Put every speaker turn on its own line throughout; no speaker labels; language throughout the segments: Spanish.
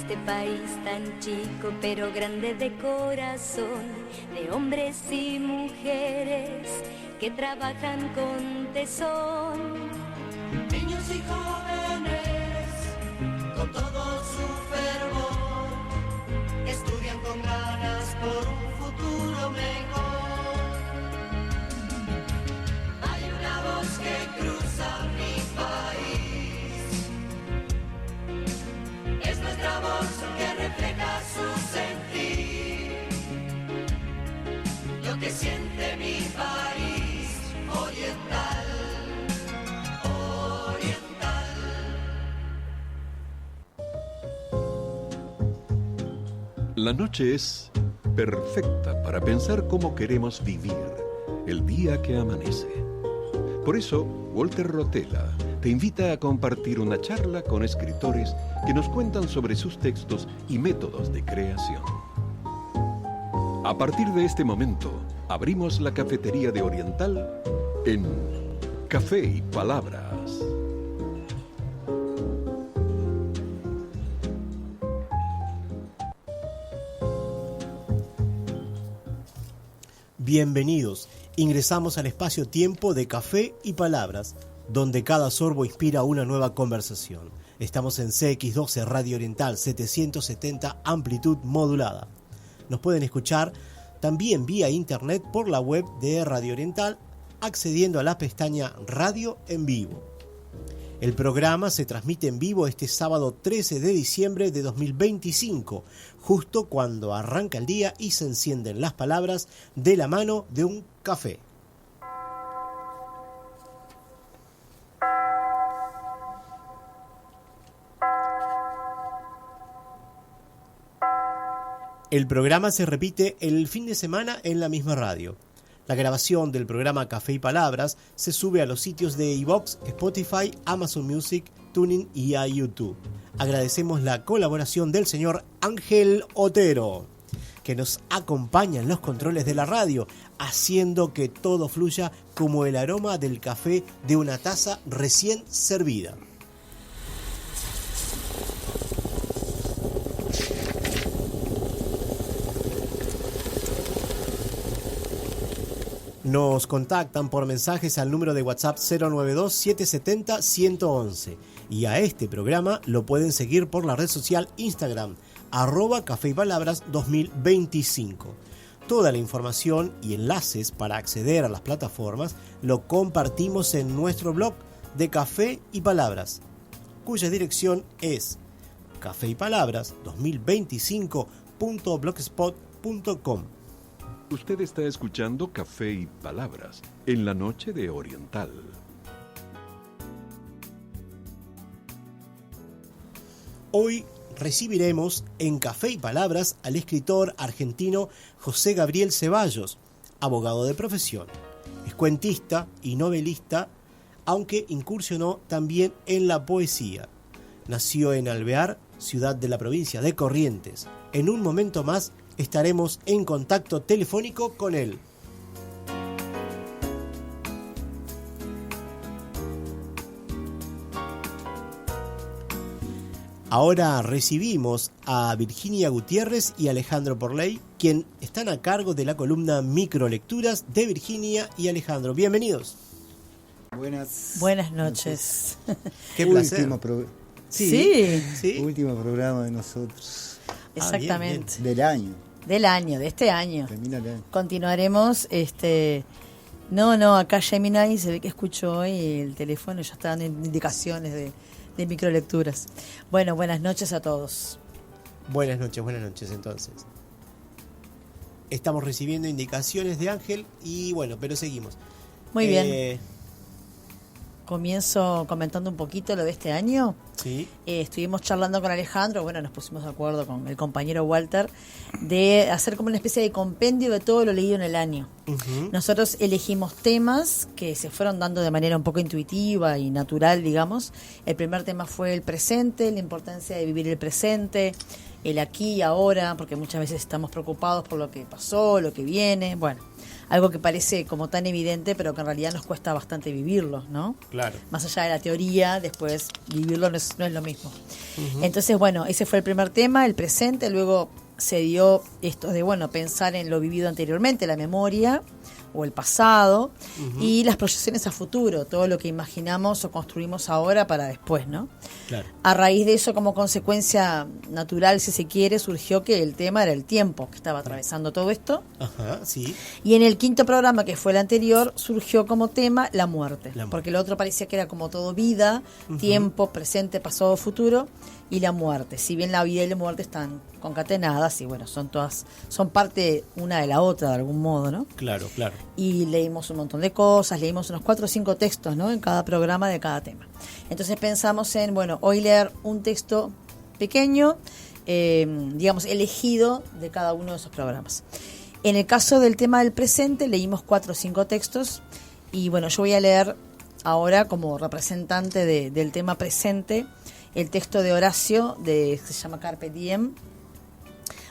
este país tan chico pero grande de corazón, de hombres y mujeres que trabajan con tesón.
Niños y jóvenes, con todo su fervor, estudian con ganas por un futuro mejor. Hay una voz que cruza mi país, es nuestra voz que refleja su sentir, lo que siente mi país oriental.
La noche es perfecta para pensar cómo queremos vivir el día que amanece. Por eso, Walter Rotella te invita a compartir una charla con escritores que nos cuentan sobre sus textos y métodos de creación. A partir de este momento, abrimos la cafetería de Oriental en Café y Palabras.
Bienvenidos, ingresamos al espacio-tiempo de Café y Palabras, donde cada sorbo inspira una nueva conversación. Estamos en CX12 Radio Oriental 770 amplitud modulada. Nos pueden escuchar también vía internet por la web de Radio Oriental, accediendo a la pestaña Radio en Vivo. El programa se transmite en vivo este sábado 13 de diciembre de 2025, justo cuando arranca el día y se encienden las palabras de la mano de un café. El programa se repite el fin de semana en la misma radio. La grabación del programa Café y Palabras se sube a los sitios de iVoox, Spotify, Amazon Music, TuneIn y a YouTube. Agradecemos la colaboración del señor Ángel Otero, que nos acompaña en los controles de la radio, haciendo que todo fluya como el aroma del café de una taza recién servida. Nos contactan por mensajes al número de WhatsApp 092-770-111 y a este programa lo pueden seguir por la red social Instagram, @Café y Palabras 2025. Toda la información y enlaces para acceder a las plataformas lo compartimos en nuestro blog de Café y Palabras, cuya dirección es cafeypalabras2025.blogspot.com.
Usted está escuchando Café y Palabras en la noche de Oriental.
Hoy recibiremos en Café y Palabras al escritor argentino José Gabriel Ceballos, abogado de profesión. Es cuentista y novelista, aunque incursionó también en la poesía. Nació en Alvear, ciudad de la provincia de Corrientes. En un momento más estaremos en contacto telefónico con él. Ahora recibimos a Virginia Gutiérrez y Alejandro Porley, quien están a cargo de la columna Microlecturas de Virginia y Alejandro. Bienvenidos.
Buenas noches.
Qué placer.
Sí.
Último programa de nosotros.
Exactamente.
Bien.
Del año, de este año.
Termina el año.
Continuaremos. Acá Gemini se ve que escuchó hoy el teléfono, ya están en indicaciones de microlecturas. Bueno, buenas noches a todos.
Buenas noches entonces. Estamos recibiendo indicaciones de Ángel y bueno, pero seguimos.
Muy bien. Comienzo comentando un poquito lo de este año.
Sí.
Estuvimos charlando con Alejandro, bueno, nos pusimos de acuerdo con el compañero Walter de hacer como una especie de compendio de todo lo leído en el año. Uh-huh. Nosotros elegimos temas que se fueron dando de manera un poco intuitiva y natural, digamos. El primer tema fue el presente, la importancia de vivir el presente, el aquí y ahora, porque muchas veces estamos preocupados por lo que pasó, lo que viene. Bueno, algo que parece como tan evidente, pero que en realidad nos cuesta bastante vivirlo, ¿no?
Claro.
Más allá de la teoría, después vivirlo no es lo mismo. Entonces, bueno, ese fue el primer tema, el presente. Luego se dio esto de, bueno, pensar en lo vivido anteriormente, la memoria o el pasado, y las proyecciones a futuro, todo lo que imaginamos o construimos ahora para después, ¿no?
Claro.
A raíz de eso, como consecuencia natural, si se quiere, surgió que el tema era el tiempo que estaba atravesando todo esto.
Ajá, sí.
Y en el quinto programa, que fue el anterior, surgió como tema la muerte.
La muerte.
Porque el otro parecía que era como todo vida, tiempo, presente, pasado, futuro, y la muerte. Si bien la vida y la muerte están concatenadas, y bueno, son parte una de la otra de algún modo, ¿no?
Claro, claro.
Y leímos un montón de cosas, leímos unos 4 o 5 textos, ¿no? En cada programa de cada tema. Entonces pensamos en, bueno, hoy leer un texto pequeño, digamos, elegido de cada uno de esos programas. En el caso del tema del presente, leímos 4 o 5 textos, y bueno, yo voy a leer ahora como representante del tema presente el texto de Horacio, se llama Carpe Diem.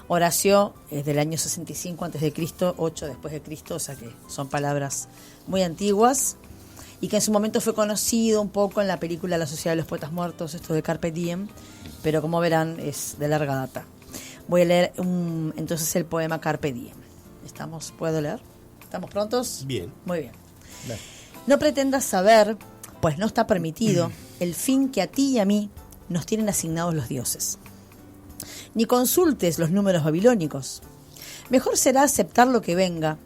Horacio es del año 65 a.C., 8 después de Cristo, o sea que son palabras muy antiguas, y que en su momento fue conocido un poco en la película La Sociedad de los Poetas Muertos, esto de Carpe Diem, pero como verán es de larga data. Voy a leer entonces el poema Carpe Diem. ¿Puedo leer? ¿Estamos prontos?
Bien.
Muy bien.
Dale.
No pretendas saber, pues no está permitido, el fin que a ti y a mí nos tienen asignados los dioses. Ni consultes los números babilónicos. Mejor será aceptar lo que venga,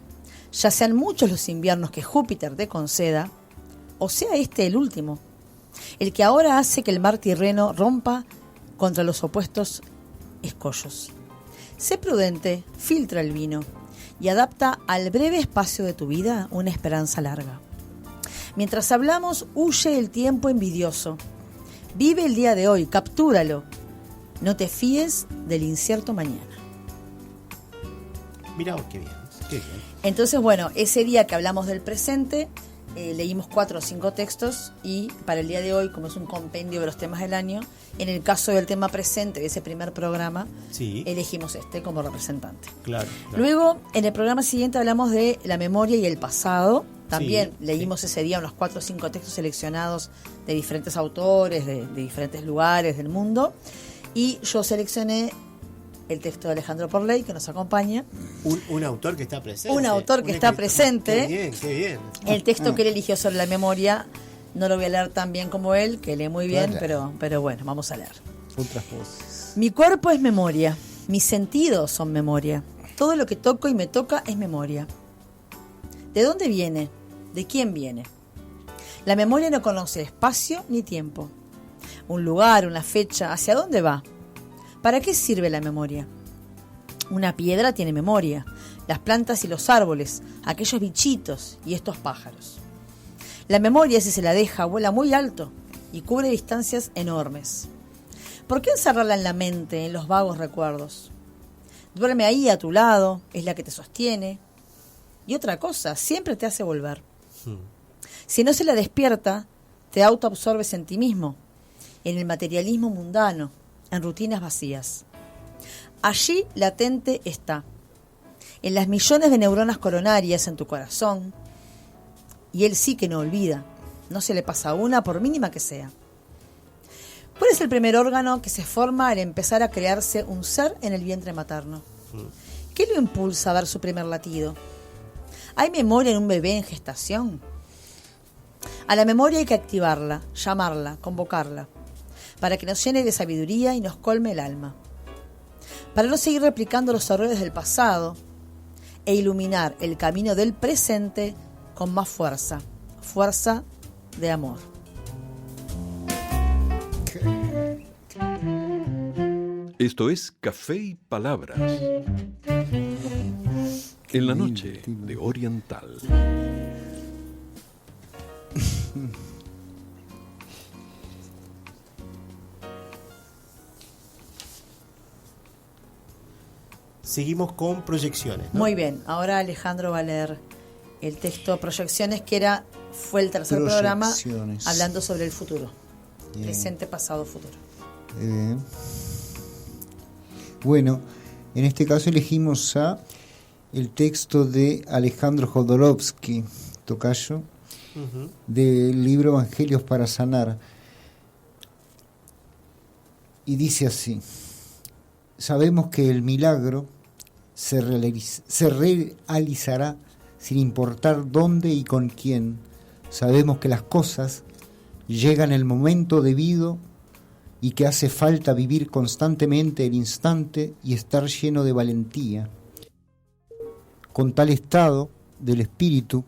ya sean muchos los inviernos que Júpiter te conceda, o sea este el último, el que ahora hace que el mar Tirreno rompa contra los opuestos escollos. Sé prudente, filtra el vino y adapta al breve espacio de tu vida una esperanza larga. Mientras hablamos, huye el tiempo envidioso. Vive el día de hoy, captúralo. No te fíes del incierto mañana.
Mira, qué bien, qué bien.
Entonces, bueno, ese día que hablamos del presente, leímos 4 o 5 textos, y para el día de hoy, como es un compendio de los temas del año, en el caso del tema presente de ese primer programa,
Sí.
elegimos este como representante.
Claro.
Luego, en el programa siguiente hablamos de la memoria y el pasado. También
Sí,
leímos ese día unos 4 o 5 textos seleccionados de diferentes autores, de diferentes lugares del mundo. Y yo seleccioné el texto de Alejandro Porley, que nos acompaña.
Un autor que está presente.
Un autor que está
escritor.
presente.
Qué bien, qué bien.
El texto que él eligió sobre la memoria, no lo voy a leer tan bien como él, que lee muy bien, pero bueno, vamos a leer.
Otras voces.
Mi cuerpo es memoria, mis sentidos son memoria. Todo lo que toco y me toca es memoria. ¿De dónde viene? ¿De quién viene? La memoria no conoce espacio ni tiempo. Un lugar, una fecha, ¿hacia dónde va? ¿Para qué sirve la memoria? Una piedra tiene memoria, las plantas y los árboles, aquellos bichitos y estos pájaros. La memoria, si se la deja, vuela muy alto y cubre distancias enormes. ¿Por qué encerrarla en la mente, en los vagos recuerdos? Duerme ahí a tu lado, es la que te sostiene. Y otra cosa, siempre te hace volver. Si no se la despierta, te autoabsorbes en ti mismo, en el materialismo mundano, en rutinas vacías. Allí latente está, en las millones de neuronas coronarias en tu corazón, y él sí que no olvida, no se le pasa una por mínima que sea. ¿Cuál es el primer órgano que se forma al empezar a crearse un ser en el vientre materno? ¿Qué lo impulsa a dar su primer latido? ¿Hay memoria en un bebé en gestación? A la memoria hay que activarla, llamarla, convocarla, para que nos llene de sabiduría y nos colme el alma. Para no seguir replicando los errores del pasado e iluminar el camino del presente con más fuerza, fuerza de amor.
Esto es Café y Palabras. En la noche de Oriental.
Seguimos con proyecciones, ¿no?
Muy bien, ahora Alejandro va a leer el texto Proyecciones, que fue el tercer programa
Proyecciones.
hablando sobre el futuro.
Bien.
Presente, pasado, futuro.
Bueno, en este caso elegimos a el texto de Alejandro Jodorowsky, tocayo, del libro Evangelios para Sanar. Y dice así: sabemos que el milagro se realizará sin importar dónde y con quién. Sabemos que las cosas llegan en el momento debido y que hace falta vivir constantemente el instante y estar lleno de valentía. Con tal estado del espíritu,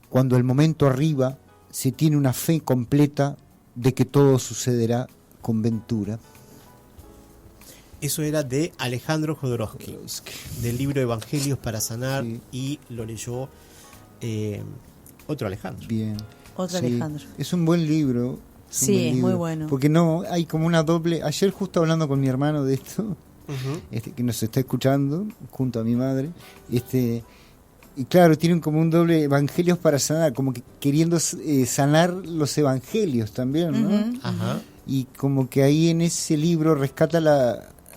cuando el momento arriba, se tiene una fe completa de que todo sucederá con ventura.
Eso era de Alejandro Jodorowsky, del libro Evangelios para Sanar,
Sí.
y lo leyó otro Alejandro.
Bien.
Otro
Sí.
Alejandro.
Es un buen libro.
Sí, es muy bueno.
Porque no, hay como una doble... Ayer justo hablando con mi hermano de esto, que nos está escuchando, junto a mi madre, y claro, tienen como un doble Evangelios para Sanar, como que queriendo sanar los evangelios también, ¿no?
Ajá.
Y como que ahí en ese libro rescata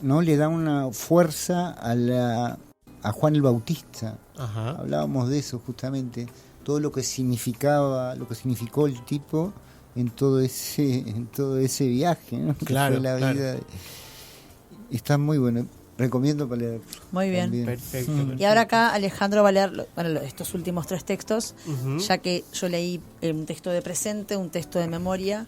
¿no? Le da una fuerza a Juan el Bautista.
Ajá.
Hablábamos de eso justamente, todo lo que significó el tipo en todo ese viaje, ¿no? Que
Claro,
fue la
claro.
vida. Está muy bueno, recomiendo para leer.
Muy bien.
También.
Perfecto.
Y ahora acá Alejandro va a leer estos últimos 3 textos,
Ujú.
ya que yo leí un texto de presente, un texto de memoria,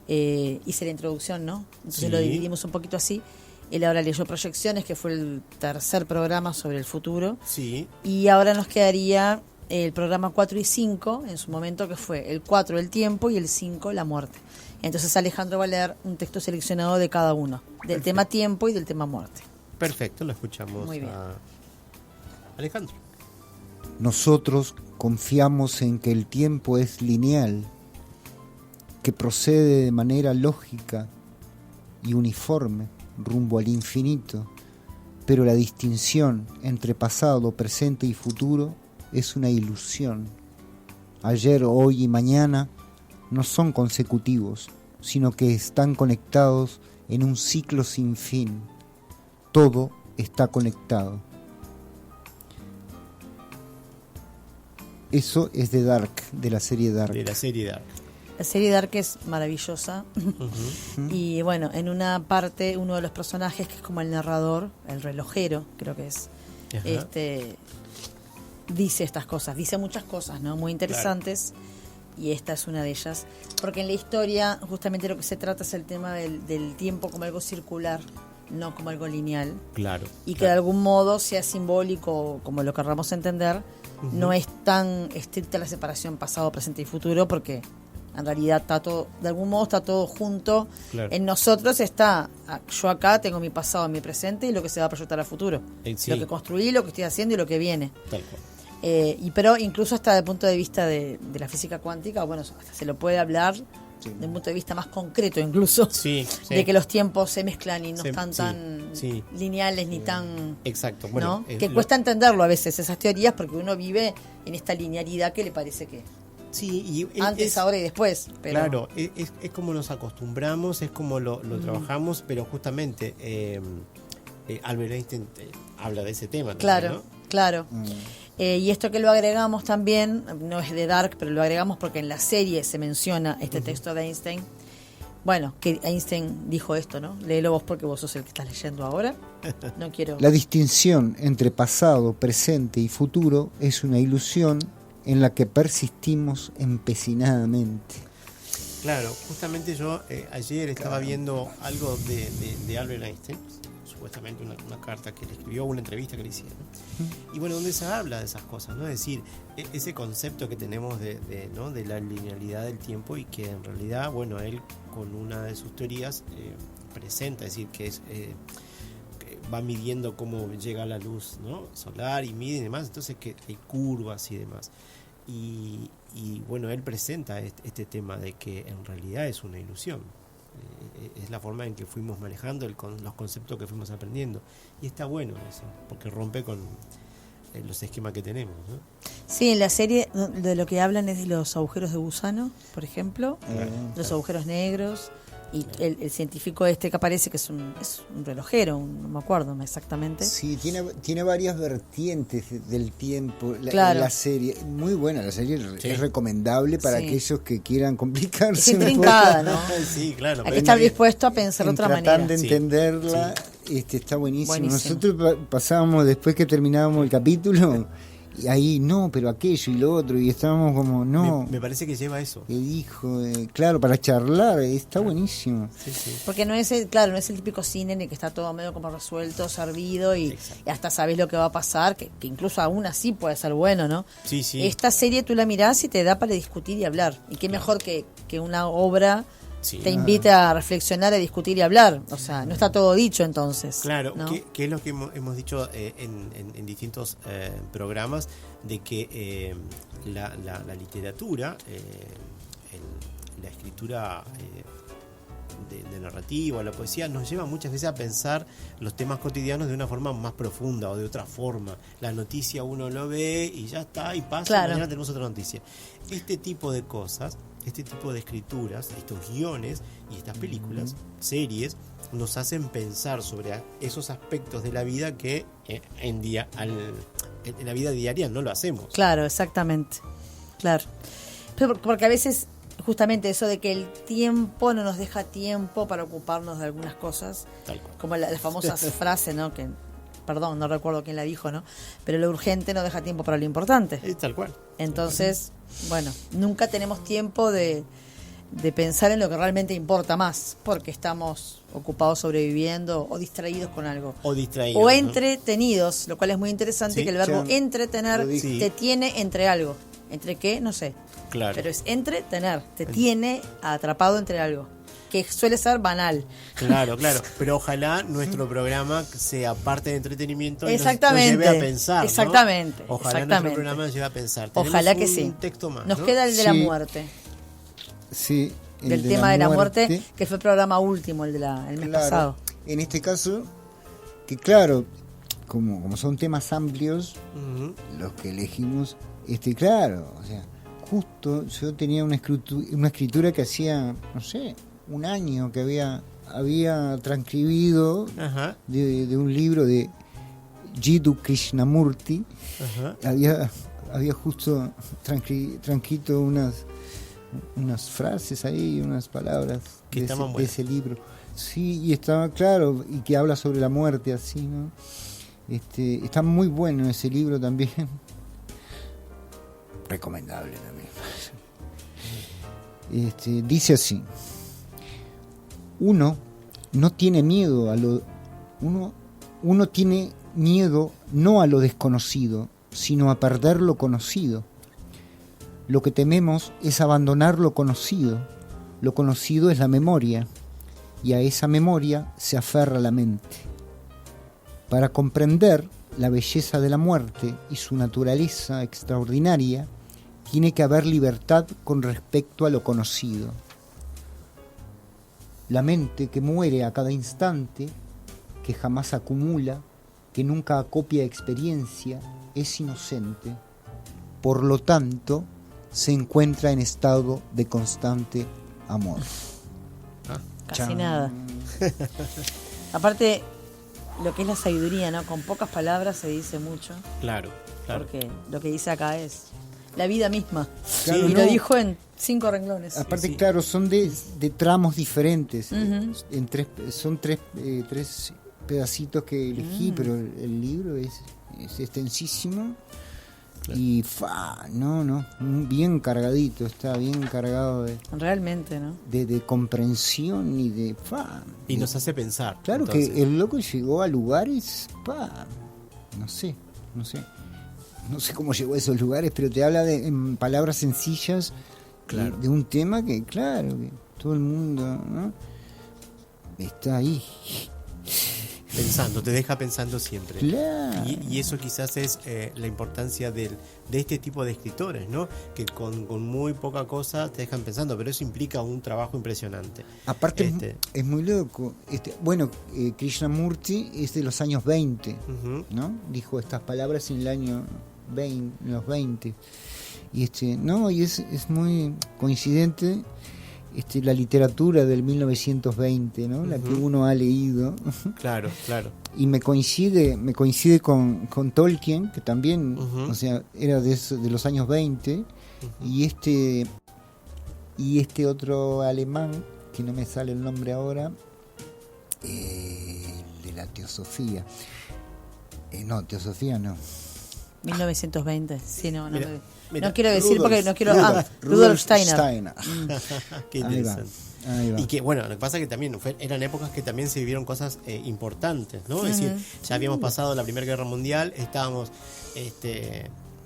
hice la introducción, ¿no? Entonces
Sí.
lo dividimos un poquito así. Él ahora leyó Proyecciones, que fue el tercer programa sobre el futuro.
Sí.
Y ahora nos quedaría el programa 4 y 5, en su momento, que fue el 4 el tiempo y el 5 la muerte. Entonces Alejandro va a leer un texto seleccionado de cada uno, del tema tiempo y del tema muerte.
Perfecto, lo escuchamos.
Muy bien.
A Alejandro.
Nosotros confiamos en que el tiempo es lineal, que procede de manera lógica y uniforme rumbo al infinito, pero la distinción entre pasado, presente y futuro es una ilusión. Ayer, hoy y mañana no son consecutivos, sino que están conectados en un ciclo sin fin. Todo está conectado. Eso es de Dark, de la serie Dark.
De la serie Dark.
La serie Dark es maravillosa. Y bueno, en una parte, uno de los personajes, que es como el narrador, el relojero, creo que es,
Ajá.
dice estas cosas, dice muchas cosas, ¿no? Muy interesantes. Y esta es una de ellas. Porque en la historia, justamente lo que se trata es el tema del tiempo como algo circular, no como algo lineal.
Claro.
Y que de algún modo sea simbólico, como lo querramos entender, no es tan estricta la separación pasado, presente y futuro, porque en realidad está todo, de algún modo está todo junto.
Claro.
En nosotros está, yo acá tengo mi pasado, mi presente y lo que se va a proyectar a futuro.
Sí.
Lo que construí, lo que estoy haciendo y lo que viene.
Tal cual.
Pero incluso hasta desde el punto de vista de la física cuántica, bueno, hasta se lo puede hablar desde un punto de vista más concreto incluso,
Sí, sí.
de que los tiempos se mezclan y no
Sí,
están
sí,
tan
sí.
lineales ni tan...
Exacto. Bueno,
¿no? Que cuesta entenderlo a veces esas teorías, porque uno vive en esta linealidad que le parece que
Sí, y
antes, ahora y después. Pero
Claro, es como nos acostumbramos, es como lo trabajamos, pero justamente Albert Einstein habla de ese tema.
Claro,
también, ¿no?
claro. Y esto que lo agregamos también, no es de Dark, pero lo agregamos porque en la serie se menciona este texto de Einstein. Bueno, que Einstein dijo esto, ¿no? Léelo vos porque vos sos el que estás leyendo ahora. No quiero...
La distinción entre pasado, presente y futuro es una ilusión en la que persistimos empecinadamente.
Claro, justamente yo ayer estaba viendo algo de Albert Einstein, supuestamente una carta que le escribió, una entrevista que le hicieron. Y bueno, donde se habla de esas cosas, ¿no? Es decir, ese concepto que tenemos de la linealidad del tiempo, y que en realidad, bueno, él con una de sus teorías presenta, es decir, que es que va midiendo cómo llega la luz, ¿no? Solar, y mide y demás, entonces que hay curvas y demás. Y bueno, él presenta este tema de que en realidad es una ilusión. Es la forma en que fuimos manejando los conceptos que fuimos aprendiendo. Y está bueno eso, porque rompe con los esquemas que tenemos, ¿no?
Sí, en la serie de lo que hablan es de los agujeros de gusano, por ejemplo, los agujeros negros, Y el científico que aparece, que es un relojero, no me acuerdo exactamente.
Sí, tiene varias vertientes del tiempo. La serie, muy buena la serie, es recomendable para aquellos que quieran complicarse.
Es intrincada, ¿no?
Sí, claro.
Hay que estar dispuesto a pensar de otra manera.
Tratando de entenderla, está buenísimo. Nosotros pasábamos, después que terminábamos el capítulo, y ahí, no, pero aquello y lo otro, y estábamos como, no.
Me parece que lleva eso.
¿Qué dijo? Claro, para charlar, está buenísimo.
Sí.
Porque no es el típico cine en el que está todo medio como resuelto, servido, y hasta sabes lo que va a pasar, que incluso aún así puede ser bueno, ¿no?
Sí.
Esta serie tú la mirás y te da para discutir y hablar. Y qué mejor que una obra te invita a reflexionar, a discutir y hablar. O sea, no está todo dicho entonces.
Claro,
¿no?
que es lo que hemos dicho en distintos programas, de que la literatura, la escritura de narrativa, la poesía, nos lleva muchas veces a pensar los temas cotidianos de una forma más profunda o de otra forma. La noticia uno lo ve y ya está, y pasa, y mañana tenemos otra noticia. Este tipo de cosas, este tipo de escrituras, estos guiones y estas películas, series, nos hacen pensar sobre esos aspectos de la vida que en la vida diaria no lo hacemos.
Claro, exactamente. Claro. Porque a veces justamente eso de que el tiempo no nos deja tiempo para ocuparnos de algunas cosas,
Tal cual.
como la famosa frase, ¿no? Que, perdón, no recuerdo quién la dijo, ¿no? Pero lo urgente no deja tiempo para lo importante.
Es tal cual.
Entonces, bueno, nunca tenemos tiempo de pensar en lo que realmente importa más, porque estamos ocupados sobreviviendo o distraídos con algo.
O distraídos.
O entretenidos, lo cual es muy interesante, que el verbo entretener
Sí.
te tiene entre algo. ¿Entre qué? No sé.
Claro.
Pero es entretener, te tiene atrapado entre algo, que suele ser banal.
Claro. Pero ojalá nuestro programa sea parte de entretenimiento y
Exactamente.
nos lleve a pensar, ¿no?
Exactamente.
Ojalá nuestro programa nos lleve a pensar.
Ojalá
Tenemos
que
un
sí.
texto más,
Nos
¿no?
queda el de la
Sí.
muerte.
Sí.
Del tema de la muerte, que fue el programa último, el mes pasado.
En este caso, que claro, como son temas amplios,
Ujú.
los que elegimos, claro, o sea, justo yo tenía una escritura que hacía, no sé, un año que había transcribido
Ajá.
de un libro de Jiddu Krishnamurti.
Ajá.
Había justo transcrito unas frases ahí, unas palabras
Que estaban
de
buenas.
ese libro. Sí, y estaba claro, y que habla sobre la muerte así, ¿no? Está muy bueno ese libro también. Recomendable también. Dice así: uno no tiene miedo uno tiene miedo no a lo desconocido, sino a perder lo conocido. Lo que tememos es abandonar lo conocido. Lo conocido es la memoria, y a esa memoria se aferra la mente. Para comprender la belleza de la muerte y su naturaleza extraordinaria, tiene que haber libertad con respecto a lo conocido. La mente que muere a cada instante, que jamás acumula, que nunca acopia experiencia, es inocente. Por lo tanto, se encuentra en estado de constante amor.
Casi
Chan.
nada. Aparte, lo que es la sabiduría, ¿no? Con pocas palabras se dice mucho.
Claro.
Porque lo que dice acá es la vida misma.
Claro,
y
no.
lo dijo en 5 renglones.
Aparte,
Sí.
claro, son de tramos diferentes.
Ujú.
Son tres pedacitos que elegí, pero el libro es extensísimo.
Claro.
Y bien cargadito, está bien cargado
Realmente, ¿no?
de comprensión y de
Y nos hace pensar.
claro
entonces.
que el loco llegó a lugares, no sé cómo llegó a esos lugares, pero te habla en palabras sencillas,
Claro.
de un tema que, claro, que todo el mundo, ¿no? Está ahí.
Pensando, te deja pensando siempre.
Claro.
Y eso quizás es la importancia de este tipo de escritores, ¿no? Que con muy poca cosa te dejan pensando, pero eso implica un trabajo impresionante.
Aparte es muy loco. Krishnamurti es de los años 20,
Ujú.
¿no? Dijo estas palabras en el año 20, en los 20. Y y es muy coincidente la literatura del 1920, ¿no? La que uno ha leído.
Claro, claro.
Y me coincide con Tolkien, que también, o sea, era de los años 20, y este otro alemán, que no me sale el nombre ahora, de la Teosofía. No, Teosofía no.
1920, sí, no.
Mira,
no quiero decir porque no quiero...
Rudolf
Steiner.
Qué interesante.
Ahí va.
Y que, bueno, lo que pasa es que también eran épocas que también se vivieron cosas importantes, ¿no? Es decir, ya habíamos pasado la Primera Guerra Mundial, estábamos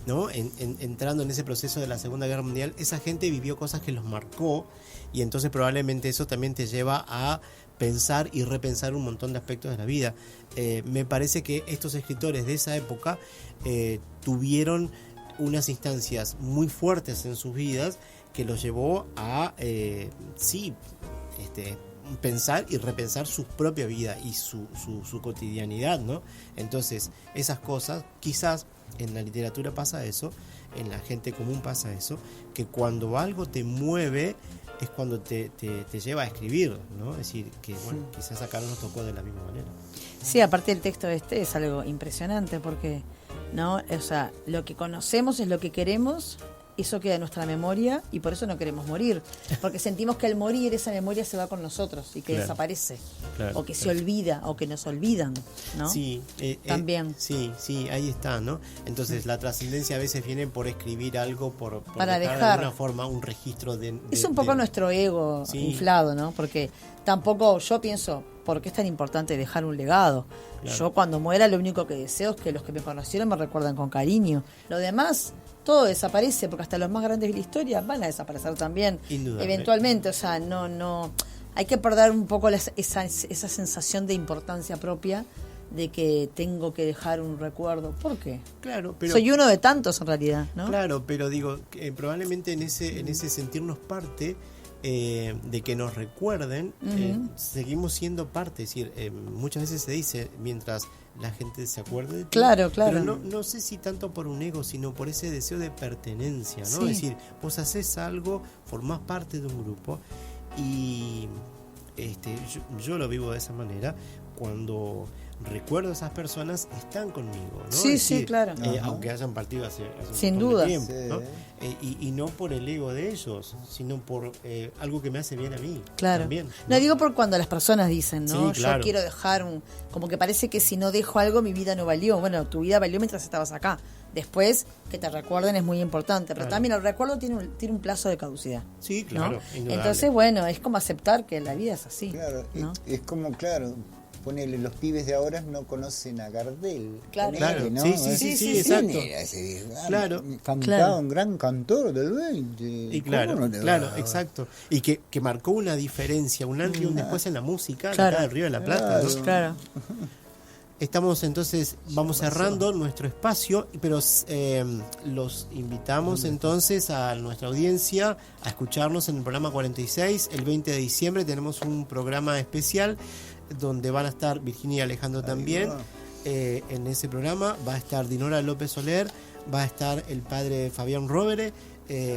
¿no? entrando en ese proceso de la Segunda Guerra Mundial. Esa gente vivió cosas que los marcó, y entonces probablemente eso también te lleva a pensar y repensar un montón de aspectos de la vida. Me parece que estos escritores de esa época tuvieron unas instancias muy fuertes en sus vidas que los llevó a pensar y repensar su propia vida y su cotidianidad, ¿no? Entonces, esas cosas, quizás en la literatura pasa eso, en la gente común pasa eso, que cuando algo te mueve es cuando te lleva a escribir, ¿no? Es decir, que bueno, quizás acá no nos tocó de la misma manera.
Sí, aparte el texto es algo impresionante porque, ¿no? O sea, lo que conocemos es lo que queremos, eso queda en nuestra memoria y por eso no queremos morir, porque sentimos que al morir esa memoria se va con nosotros y que desaparece, o que se olvida, o que nos olvidan, ¿no?
Sí,
también.
Sí, ahí está, ¿no? Entonces la trascendencia a veces viene por escribir algo, por
para dejar
de alguna forma un registro
es un poco nuestro ego inflado, ¿no? Porque tampoco yo pienso, ¿por qué es tan importante dejar un legado? Claro. Yo cuando muera lo único que deseo es que los que me conocieron me recuerden con cariño. Lo demás todo desaparece, porque hasta los más grandes de la historia van a desaparecer también, eventualmente. O sea, no hay que perder un poco esa sensación de importancia propia, de que tengo que dejar un recuerdo. ¿Por qué?
Claro, pero
soy uno de tantos en realidad, ¿no?
Claro, pero digo, probablemente en ese sentirnos parte de que nos recuerden, seguimos siendo parte. Es decir, muchas veces se dice, mientras la gente se acuerde de ti.
Claro.
Pero no sé si tanto por un ego, sino por ese deseo de pertenencia, ¿no?
Sí.
Es decir, vos haces algo, formás parte de un grupo, y yo lo vivo de esa manera. Cuando recuerdo a esas personas, están conmigo, ¿no?
Sí,
es decir,
claro.
Aunque hayan partido hace
sin
un
duda
tiempo, ¿no? Y no por el ego de ellos, sino por algo que me hace bien a mí.
Claro.
También,
¿no? Digo por cuando las personas dicen, ¿no?
Sí, claro.
Yo quiero dejar como que parece que si no dejo algo mi vida no valió. Bueno, tu vida valió mientras estabas acá. Después, que te recuerden es muy importante, pero también el recuerdo tiene un plazo de caducidad.
Sí, claro.
¿no? Entonces, bueno, es como aceptar que la vida es así.
Claro,
¿no?
es como, claro, ponele, los pibes de ahora no conocen a Gardel.
Claro,
ponele, ¿no?
Sí, exacto.
Claro. Cantaba un gran cantor del 20.
Y claro, exacto. Y que marcó una diferencia, un antes y un después en la música, acá del Río de la Plata, ¿no?
Claro.
Estamos entonces, vamos cerrando nuestro espacio, pero los invitamos entonces a nuestra audiencia a escucharnos en el programa 46. El 20 de diciembre tenemos un programa especial donde van a estar Virginia y Alejandro también. En ese programa va a estar Dinora López Soler, va a estar el padre Fabián Rovere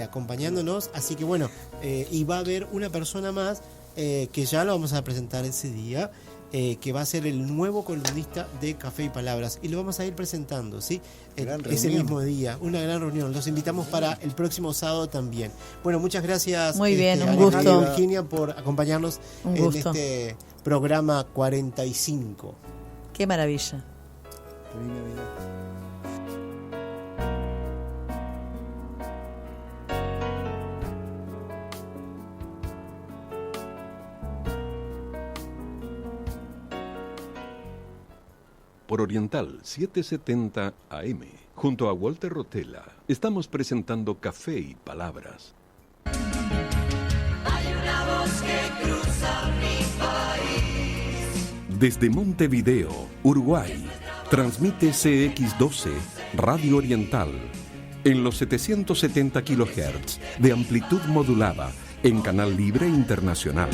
acompañándonos. Así que bueno, y va a haber una persona más que ya lo vamos a presentar ese día, que va a ser el nuevo columnista de Café y Palabras, y lo vamos a ir presentando, ¿sí? Ese mismo día, una gran reunión. Los invitamos para el próximo sábado también. Bueno, muchas gracias.
Muy bien, un
Alejandro
gusto.
y Virginia, por acompañarnos en este programa 45.
Qué maravilla.
Feliz Navidad.
Por Oriental 770 AM, junto a Walter Rotella, estamos presentando Café y Palabras.
Hay una voz que cruza mi país.
Desde Montevideo, Uruguay, transmite CX12, Radio Oriental, en los 770 kHz de amplitud modulada, en Canal Libre Internacional.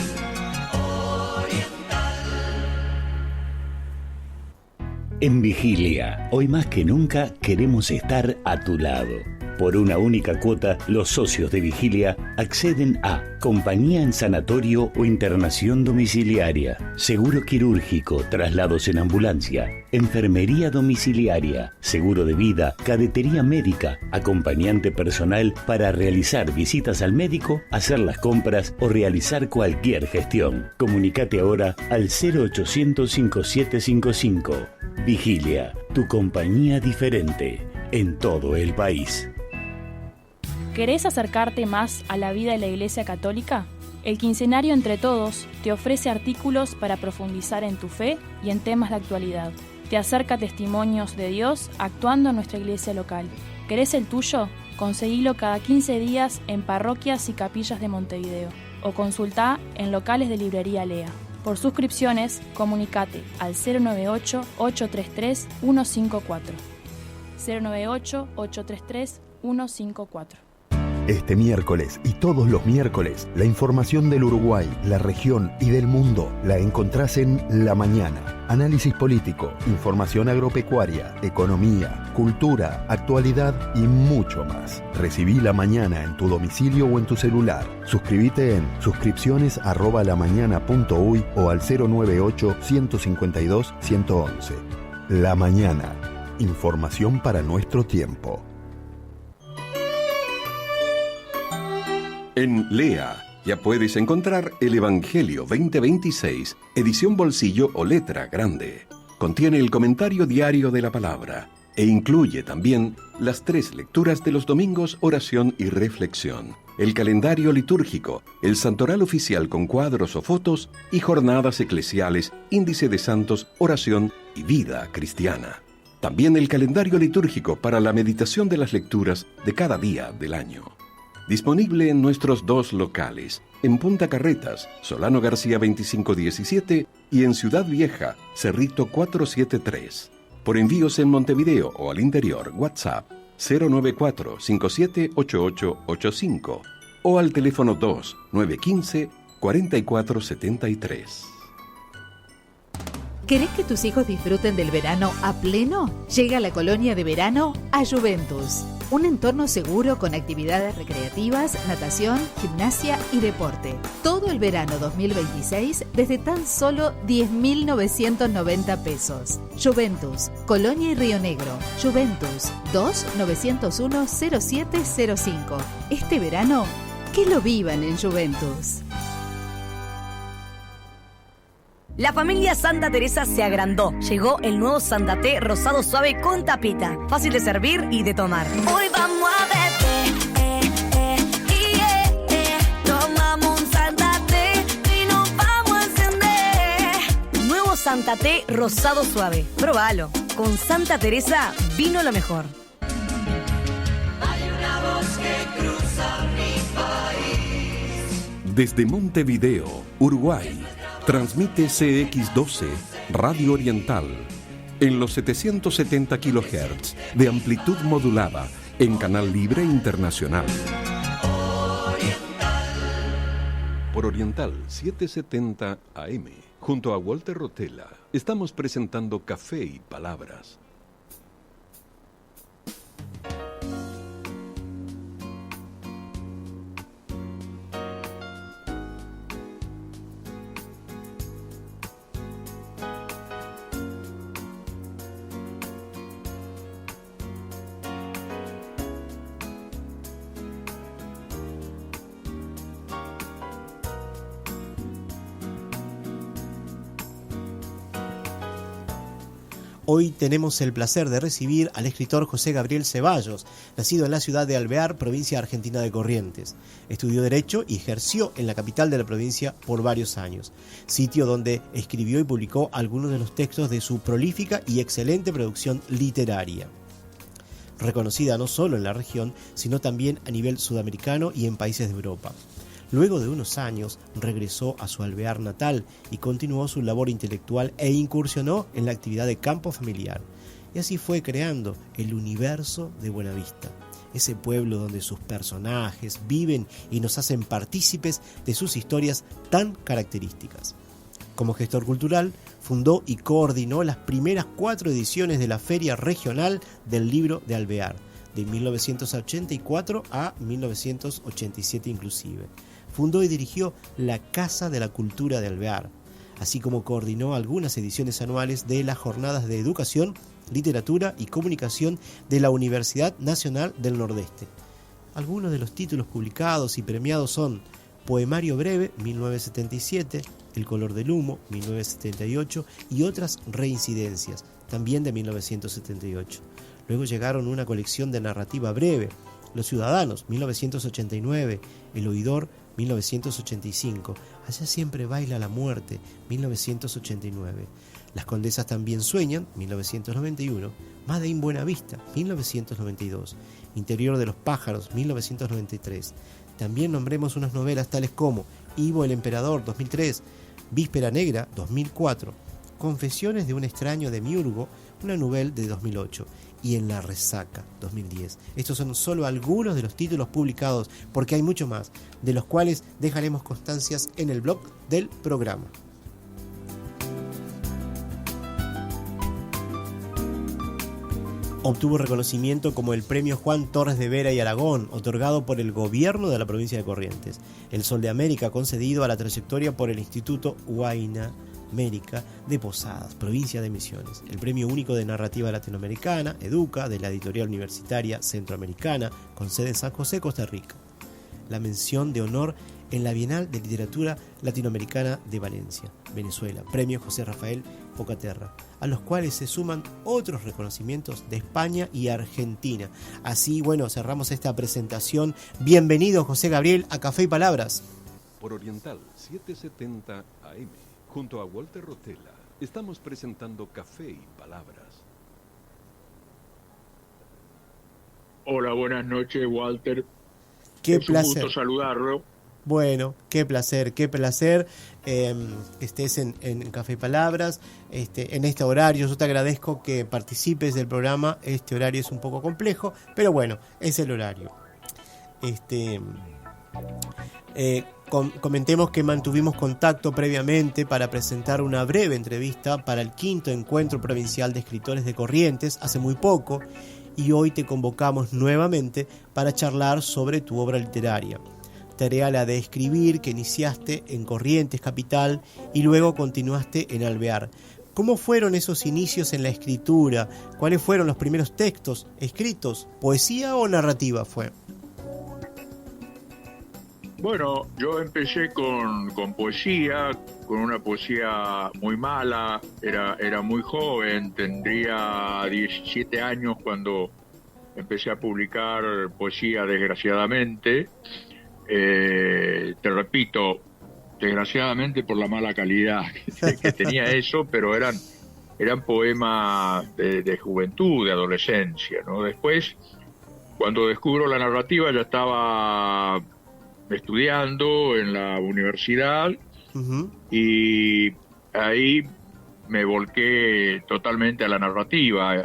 En Vigilia, hoy más que nunca queremos estar a tu lado. Por una única cuota, los socios de Vigilia acceden a compañía en sanatorio o internación domiciliaria, seguro quirúrgico, traslados en ambulancia, enfermería domiciliaria, seguro de vida, cadetería médica, acompañante personal para realizar visitas al médico, hacer las compras o realizar cualquier gestión. Comunicate ahora al 0800 5755. Vigilia, tu compañía diferente en todo el país.
¿Querés acercarte más a la vida de la Iglesia Católica? El Quincenario Entre Todos te ofrece artículos para profundizar en tu fe y en temas de actualidad. Te acerca testimonios de Dios actuando en nuestra iglesia local. ¿Querés el tuyo? Conseguilo cada 15 días en parroquias y capillas de Montevideo o consultá en locales de librería Lea. Por suscripciones, comunicate al 098-833-154. 098-833-154.
Este miércoles y todos los miércoles, la información del Uruguay, la región y del mundo la encontrás en La Mañana. Análisis político, información agropecuaria, economía, cultura, actualidad y mucho más. Recibí La Mañana en tu domicilio o en tu celular. Suscríbete en suscripciones@lamañana.uy o al 098-152-111. La Mañana. Información para nuestro tiempo.
En Lea ya puedes encontrar el Evangelio 2026, edición bolsillo o letra grande. Contiene el comentario diario de la palabra e incluye también las 3 lecturas de los domingos, oración y reflexión, el calendario litúrgico, el santoral oficial con cuadros o fotos y jornadas eclesiales, índice de santos, oración y vida cristiana. También el calendario litúrgico para la meditación de las lecturas de cada día del año. Disponible en nuestros 2 locales, en Punta Carretas, Solano García 2517 y en Ciudad Vieja, Cerrito 473. Por envíos en Montevideo o al interior, WhatsApp 094-578885 o al teléfono 2-915-4473.
¿Querés que tus hijos disfruten del verano a pleno? Llega la colonia de verano a Juventus. Un entorno seguro con actividades recreativas, natación, gimnasia y deporte. Todo el verano 2026 desde tan solo 10.990 pesos. Juventus, Colonia y Río Negro. Juventus, 2-901-0705. Este verano, que lo vivan en Juventus.
La familia Santa Teresa se agrandó. Llegó el nuevo Santa Té rosado suave con tapita. Fácil de servir y de tomar. Hoy vamos a beber, tomamos un Santa Té y nos vamos a encender. Nuevo Santa Té rosado suave. Probalo. Con Santa Teresa vino lo mejor.
Hay una voz que cruza mi país.
Desde Montevideo, Uruguay, transmite CX12 Radio Oriental en los 770 kHz de amplitud modulada en Canal Libre Internacional. Por Oriental 770 AM, junto a Walter Rotella, estamos presentando Café y Palabras.
Hoy tenemos el placer de recibir al escritor José Gabriel Ceballos, nacido en la ciudad de Alvear, provincia argentina de Corrientes. Estudió Derecho y ejerció en la capital de la provincia por varios años, sitio donde escribió y publicó algunos de los textos de su prolífica y excelente producción literaria, reconocida no solo en la región, sino también a nivel sudamericano y en países de Europa. Luego de unos años, regresó a su Alvear natal y continuó su labor intelectual e incursionó en la actividad de campo familiar. Y así fue creando el universo de Buenavista, ese pueblo donde sus personajes viven y nos hacen partícipes de sus historias tan características. Como gestor cultural, fundó y coordinó las primeras 4 ediciones de la Feria Regional del Libro de Alvear, de 1984 a 1987 inclusive. Fundó y dirigió la Casa de la Cultura de Alvear, así como coordinó algunas ediciones anuales de las Jornadas de Educación, Literatura y Comunicación de la Universidad Nacional del Nordeste. Algunos de los títulos publicados y premiados son Poemario Breve, 1977, El Color del Humo, 1978 y otras reincidencias, también de 1978. Luego llegaron una colección de narrativa breve, Los Ciudadanos, 1989, El Oidor, 1985, Allá siempre baila la muerte, 1989. Las Condesas también sueñan, 1991, Made in Buenavista, 1992, Interior de los pájaros, 1993. También nombremos unas novelas tales como Ivo el Emperador, 2003, Víspera Negra, 2004, Confesiones de un extraño de Miurgo, una novela de 2008, y En la resaca, 2010. Estos son solo algunos de los títulos publicados, porque hay mucho más, de los cuales dejaremos constancias en el blog del programa. Obtuvo reconocimiento como el Premio Juan Torres de Vera y Aragón, otorgado por el gobierno de la provincia de Corrientes. El Sol de América, concedido a la trayectoria por el Instituto Huayna América de Posadas, provincia de Misiones. El Premio Único de Narrativa Latinoamericana, Educa, de la Editorial Universitaria Centroamericana, con sede en San José, Costa Rica. La mención de honor en la Bienal de Literatura Latinoamericana de Valencia, Venezuela, Premio José Rafael Pocaterra, a los cuales se suman otros reconocimientos de España y Argentina. Así, bueno, cerramos esta presentación. Bienvenido, José Gabriel, a Café y Palabras.
Por Oriental 770 AM, junto a Walter Rotella, estamos presentando Café y Palabras.
Hola, buenas noches, Walter.
Qué
es
placer.
Un gusto saludarlo.
Bueno, qué placer que estés en Café y Palabras, en este horario. Yo te agradezco que participes del programa. Este horario es un poco complejo, pero bueno, es el horario. Comentemos que mantuvimos contacto previamente para presentar una breve entrevista para el 5º Encuentro Provincial de Escritores de Corrientes hace muy poco, y hoy te convocamos nuevamente para charlar sobre tu obra literaria. Tarea la de escribir, que iniciaste en Corrientes capital y luego continuaste en Alvear. ¿Cómo fueron esos inicios en la escritura? ¿Cuáles fueron los primeros textos escritos? ¿Poesía o narrativa fue?
Bueno, yo empecé con poesía, con una poesía muy mala, era muy joven, tendría 17 años cuando empecé a publicar poesía, desgraciadamente. Te repito, desgraciadamente por la mala calidad que tenía eso, pero eran poemas de juventud, de adolescencia, ¿no? Después, cuando descubro la narrativa, ya estaba estudiando en la universidad. Uh-huh. Y ahí me volqué totalmente a la narrativa.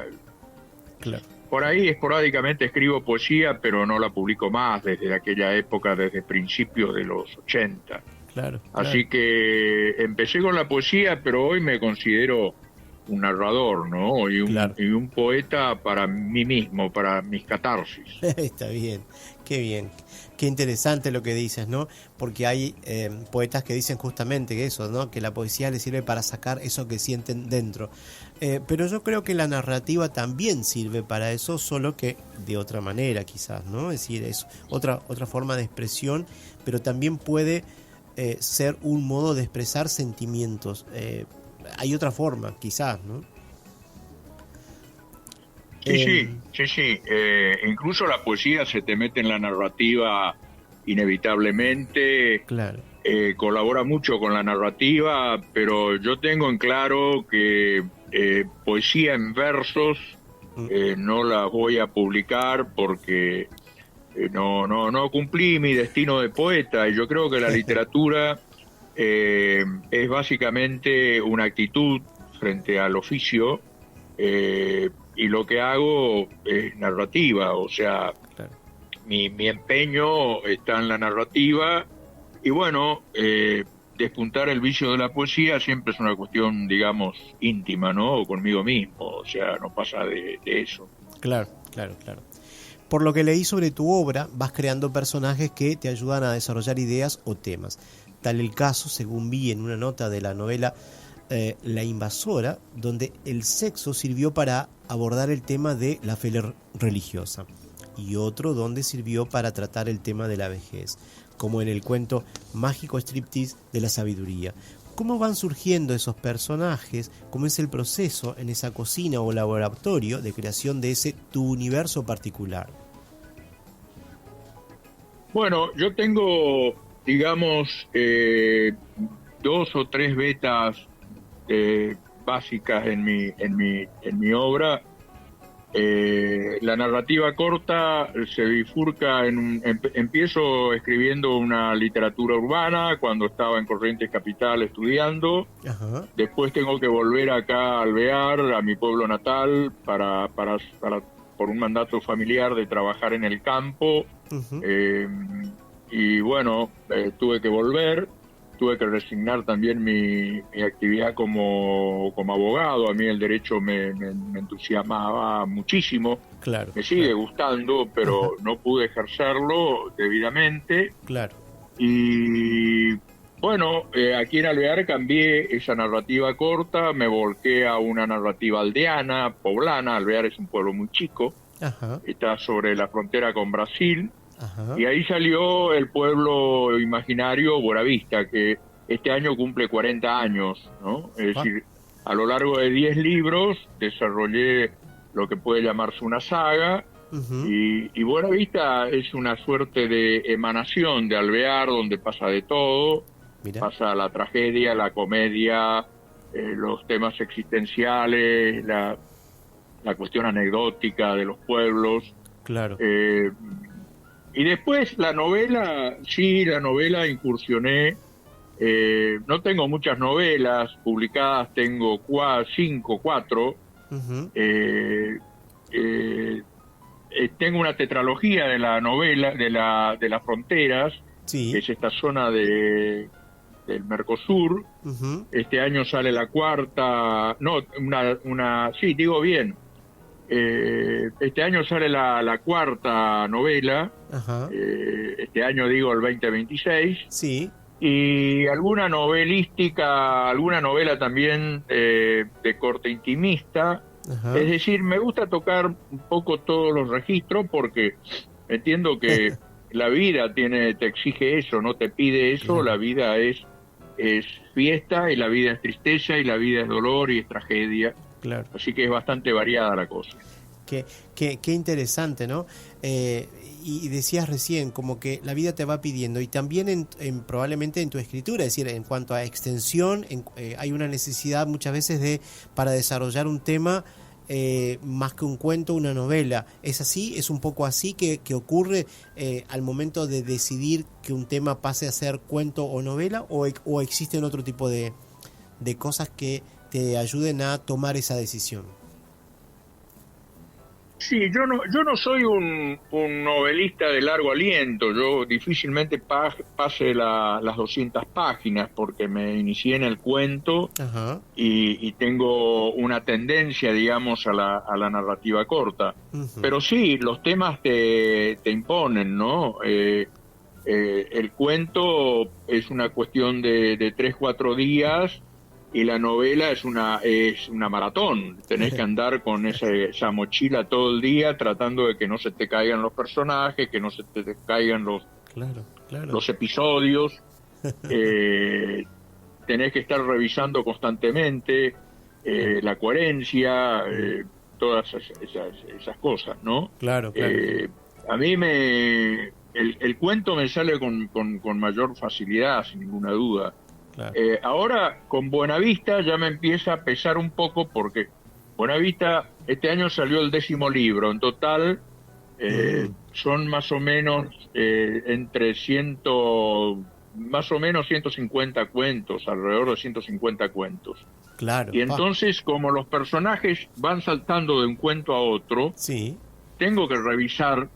Claro.
Por ahí esporádicamente escribo poesía, pero no la publico más desde aquella época, desde principios de los 80.
Claro.
Así que empecé con la poesía, pero hoy me considero un narrador, ¿no? Y un poeta para mí mismo, para mis catarsis.
Está bien, qué interesante lo que dices, ¿no? Porque hay poetas que dicen justamente eso, ¿no? Que la poesía les sirve para sacar eso que sienten dentro. Pero yo creo que la narrativa también sirve para eso, solo que de otra manera quizás, ¿no? Es decir, es otra forma de expresión, pero también puede ser un modo de expresar sentimientos. Hay otra forma, quizás, ¿no?
Sí. Incluso la poesía se te mete en la narrativa inevitablemente.
Claro.
Colabora mucho con la narrativa, pero yo tengo en claro que poesía en versos no la voy a publicar porque no cumplí mi destino de poeta, y yo creo que la literatura es básicamente una actitud frente al oficio, y lo que hago es narrativa, o sea,
claro.
mi empeño está en la narrativa, y bueno, despuntar el vicio de la poesía siempre es una cuestión, digamos, íntima, ¿no? Conmigo mismo, o sea, no pasa de eso.
Claro. Por lo que leí sobre tu obra, vas creando personajes que te ayudan a desarrollar ideas o temas. Tal el caso, según vi en una nota de la novela La Invasora, donde el sexo sirvió para abordar el tema de la fe religiosa, y otro donde sirvió para tratar el tema de la vejez, como en el cuento Mágico Striptease de la Sabiduría. ¿Cómo van surgiendo esos personajes? ¿Cómo es el proceso en esa cocina o laboratorio de creación de ese tu universo particular?
Bueno, yo tengo, digamos, 2 o 3 vetas básicas en mi obra. La narrativa corta se bifurca empiezo escribiendo una literatura urbana cuando estaba en Corrientes Capital estudiando. Ajá. Después tengo que volver acá a Alvear, a mi pueblo natal, para por un mandato familiar de trabajar en el campo. Uh-huh. Y bueno, tuve que volver. Tuve que resignar también mi actividad como abogado. A mí el derecho me entusiasmaba muchísimo.
Claro.
Me sigue gustando, pero no pude ejercerlo debidamente.
Claro.
Y bueno, aquí en Alvear cambié esa narrativa corta, me volqué a una narrativa aldeana, poblana. Alvear es un pueblo muy chico.
Ajá.
Está sobre la frontera con Brasil.
Ajá.
Y ahí salió el pueblo imaginario Buenavista, que este año cumple 40 años, ¿no? Es decir, a lo largo de 10 libros desarrollé lo que puede llamarse una saga. Uh-huh. Y Buenavista es una suerte de emanación de Alvear, donde pasa de todo. Mira. Pasa la tragedia, la comedia, los temas existenciales, la cuestión anecdótica de los pueblos.
Claro.
Y después la novela incursioné. No tengo muchas novelas publicadas, tengo 4. Uh-huh. Tengo una tetralogía de la novela de las fronteras,
sí,
que es esta zona del Mercosur.
Uh-huh.
Este año sale la 4ª, sí, digo bien. Este año sale la 4ª novela.
Ajá.
Este año digo el 2026.
Sí.
Y alguna novela también de corte intimista.
Ajá.
Es decir, me gusta tocar un poco todos los registros porque entiendo que la vida te exige eso, no te pide eso. Claro. La vida es fiesta, y la vida es tristeza, y la vida es dolor y es tragedia.
Claro.
Así que es bastante variada la cosa.
Qué interesante, ¿no? Y decías recién como que la vida te va pidiendo, y también probablemente en tu escritura, es decir, en cuanto a extensión, hay una necesidad muchas veces para desarrollar un tema más que un cuento, una novela. ¿Es así? ¿Es un poco así que ocurre al momento de decidir que un tema pase a ser cuento o novela, o existen otro tipo de cosas que te ayuden a tomar esa decisión?
Sí, yo no soy un novelista de largo aliento. Yo difícilmente pase las 200 páginas porque me inicié en el cuento.
Ajá.
y tengo una tendencia, digamos, a la narrativa corta.
Uh-huh.
Pero sí, los temas te imponen, ¿no? El cuento es una cuestión de 3-4 días, y la novela es una maratón. Tenés que andar con esa mochila todo el día tratando de que no se te caigan los personajes, que no se te caigan los episodios. Tenés que estar revisando constantemente la coherencia, todas esas cosas, ¿no?
Claro.
A mí el cuento me sale con mayor facilidad, sin ninguna duda.
Claro.
Ahora con Buenavista ya me empieza a pesar un poco, porque Buenavista este año salió el 10º libro. En total son más o menos más o menos 150 cuentos, alrededor de 150 cuentos.
Claro.
Y entonces, como los personajes van saltando de un cuento a otro,
sí,
tengo que revisar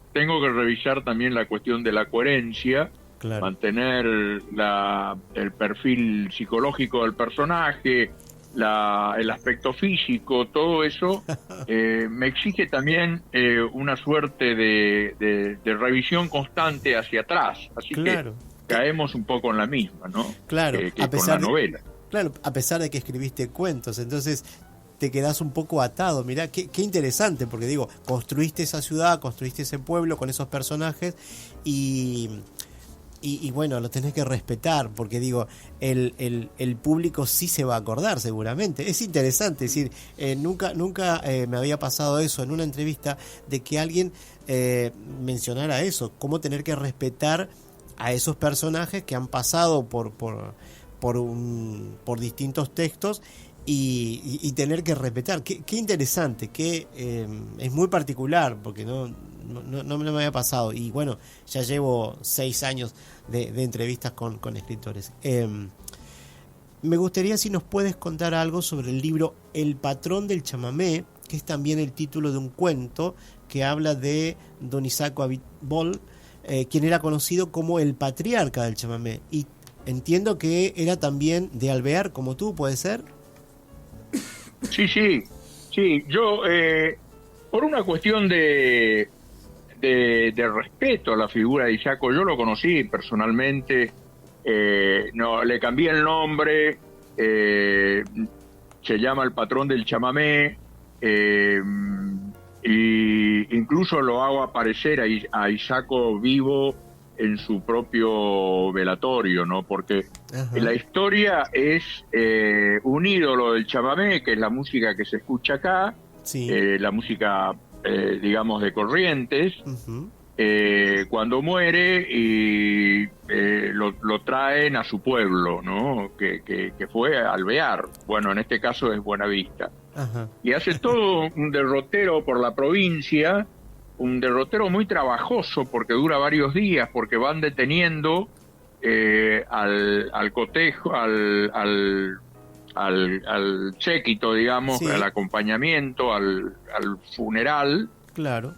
también la cuestión de la coherencia.
Claro.
Mantener el perfil psicológico del personaje, el aspecto físico, todo eso me exige también una suerte de revisión constante hacia atrás, así
Claro.
que caemos un poco en la misma, ¿no?
Claro,
que con la novela.
Claro, a pesar de que escribiste cuentos, entonces te quedás un poco atado. Mirá, qué interesante, porque digo, construiste esa ciudad, construiste ese pueblo con esos personajes y bueno, lo tenés que respetar, porque digo, el público sí se va a acordar seguramente. Es interesante, es decir, nunca me había pasado eso en una entrevista, de que alguien mencionara eso, cómo tener que respetar a esos personajes que han pasado por distintos textos y tener que respetar. Qué interesante, que es muy particular, porque no me había pasado, y bueno, ya llevo 6 años de entrevistas con escritores. Me gustaría si nos puedes contar algo sobre el libro El patrón del chamamé, que es también el título de un cuento que habla de don Isaco Abitbol, quien era conocido como el patriarca del chamamé, y entiendo que era también de Alvear como tú, ¿puede ser?
Sí, yo por una cuestión de respeto a la figura de Isaco, yo lo conocí personalmente, no le cambié el nombre, se llama el patrón del chamamé, y incluso lo hago aparecer a Isaco vivo en su propio velatorio, ¿no? Porque la historia es un ídolo del chamamé, que es la música que se escucha acá,
sí.
La música, digamos, de Corrientes, cuando muere y lo traen a su pueblo, ¿no? Que fue Alvear. Bueno, en este caso es Buenavista.
Ajá.
Y hace todo un derrotero por la provincia, un derrotero muy trabajoso, porque dura varios días, porque van deteniendo al cotejo, al séquito, digamos,
sí.
al acompañamiento, al funeral,
claro.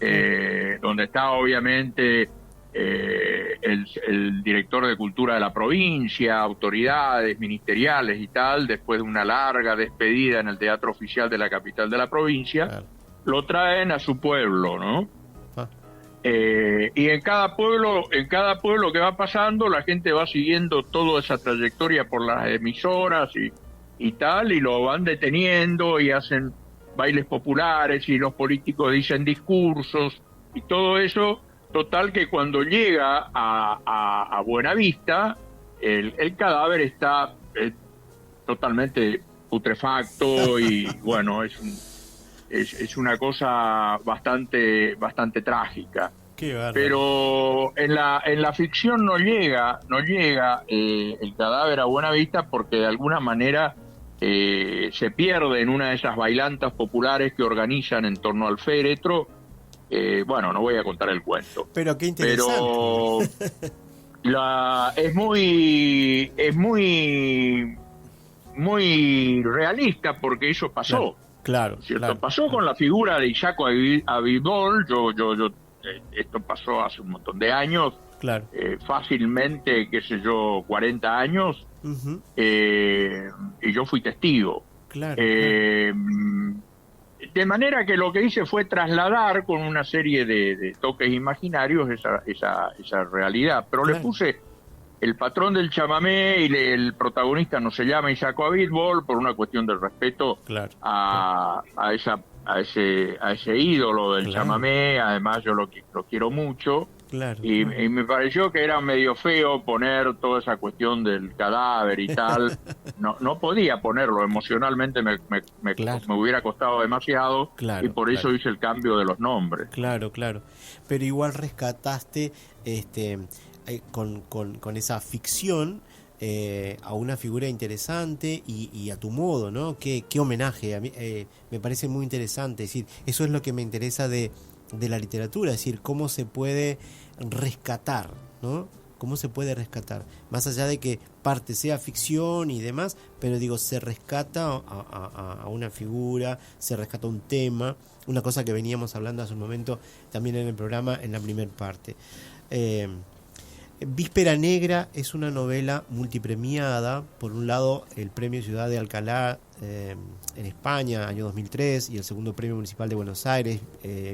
donde está obviamente el director de cultura de la provincia, autoridades ministeriales y tal, después de una larga despedida en el teatro oficial de la capital de la provincia, claro. Lo traen a su pueblo, ¿no? Y en cada pueblo que va pasando, la gente va siguiendo toda esa trayectoria por las emisoras y tal, y lo van deteniendo y hacen bailes populares y los políticos dicen discursos y todo eso. Total que cuando llega a Buenavista, el cadáver está totalmente putrefacto y bueno, es una cosa bastante trágica. Pero en la ficción no llega el cadáver a Buenavista, porque de alguna manera se pierde en una de esas bailantas populares que organizan en torno al féretro. Bueno, no voy a contar el cuento.
Pero qué interesante.
Pero es muy realista, porque eso pasó.
Claro.
¿Cierto?
Claro.
Pasó con la figura de Isaco Abitbol. Esto pasó hace un montón de años.
Claro.
Fácilmente, qué sé yo, 40 años.
Uh-huh.
Y yo fui testigo.
Claro.
De manera que lo que hice fue trasladar con una serie de toques imaginarios esa realidad. Pero
claro.
Le puse el patrón del chamamé y el protagonista no se llama Isaco Abitbol por una cuestión de respeto,
claro.
a ese ídolo del
claro.
chamamé. Además yo lo quiero mucho.
Claro.
Y me pareció que era medio feo poner toda esa cuestión del cadáver y tal. No podía ponerlo, emocionalmente me hubiera costado demasiado, claro, y por eso hice el cambio de los nombres.
Claro. Pero igual rescataste con esa ficción a una figura interesante y a tu modo, ¿no? Qué homenaje. A mí me parece muy interesante. Es decir, eso es lo que me interesa de la literatura, es decir, cómo se puede rescatar, ¿no? Cómo se puede rescatar, más allá de que parte sea ficción y demás, pero digo, se rescata a una figura, se rescata un tema, una cosa que veníamos hablando hace un momento también en el programa, en la primera parte. Víspera Negra es una novela multipremiada. Por un lado, el Premio Ciudad de Alcalá en España, año 2003, y el segundo Premio Municipal de Buenos Aires,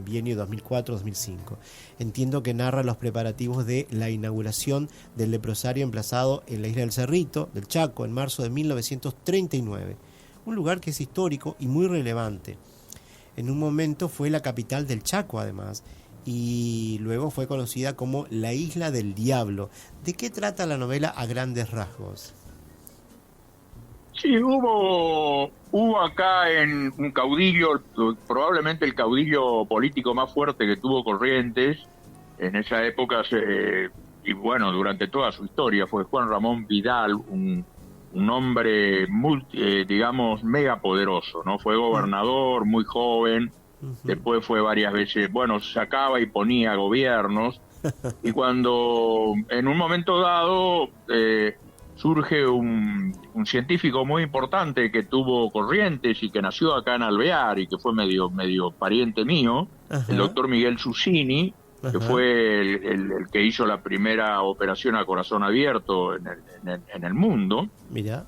bienio 2004-2005. Entiendo que narra los preparativos de la inauguración del leprosario emplazado en la isla del Cerrito, del Chaco, en marzo de 1939. Un lugar que es histórico y muy relevante. En un momento fue la capital del Chaco, además, y luego fue conocida como la Isla del Diablo. ¿De qué trata la novela a grandes rasgos?
Sí, hubo acá en un caudillo, probablemente el caudillo político más fuerte que tuvo Corrientes en esa época, y bueno, durante toda su historia, fue Juan Ramón Vidal, un hombre digamos mega poderoso, ¿no? Fue gobernador muy joven, después fue varias veces, bueno, sacaba y ponía gobiernos, y cuando en un momento dado surge un científico muy importante que tuvo Corrientes y que nació acá en Alvear y que fue medio pariente mío, el doctor Miguel Susini, que fue el que hizo la primera operación a corazón abierto en el mundo.
Mira.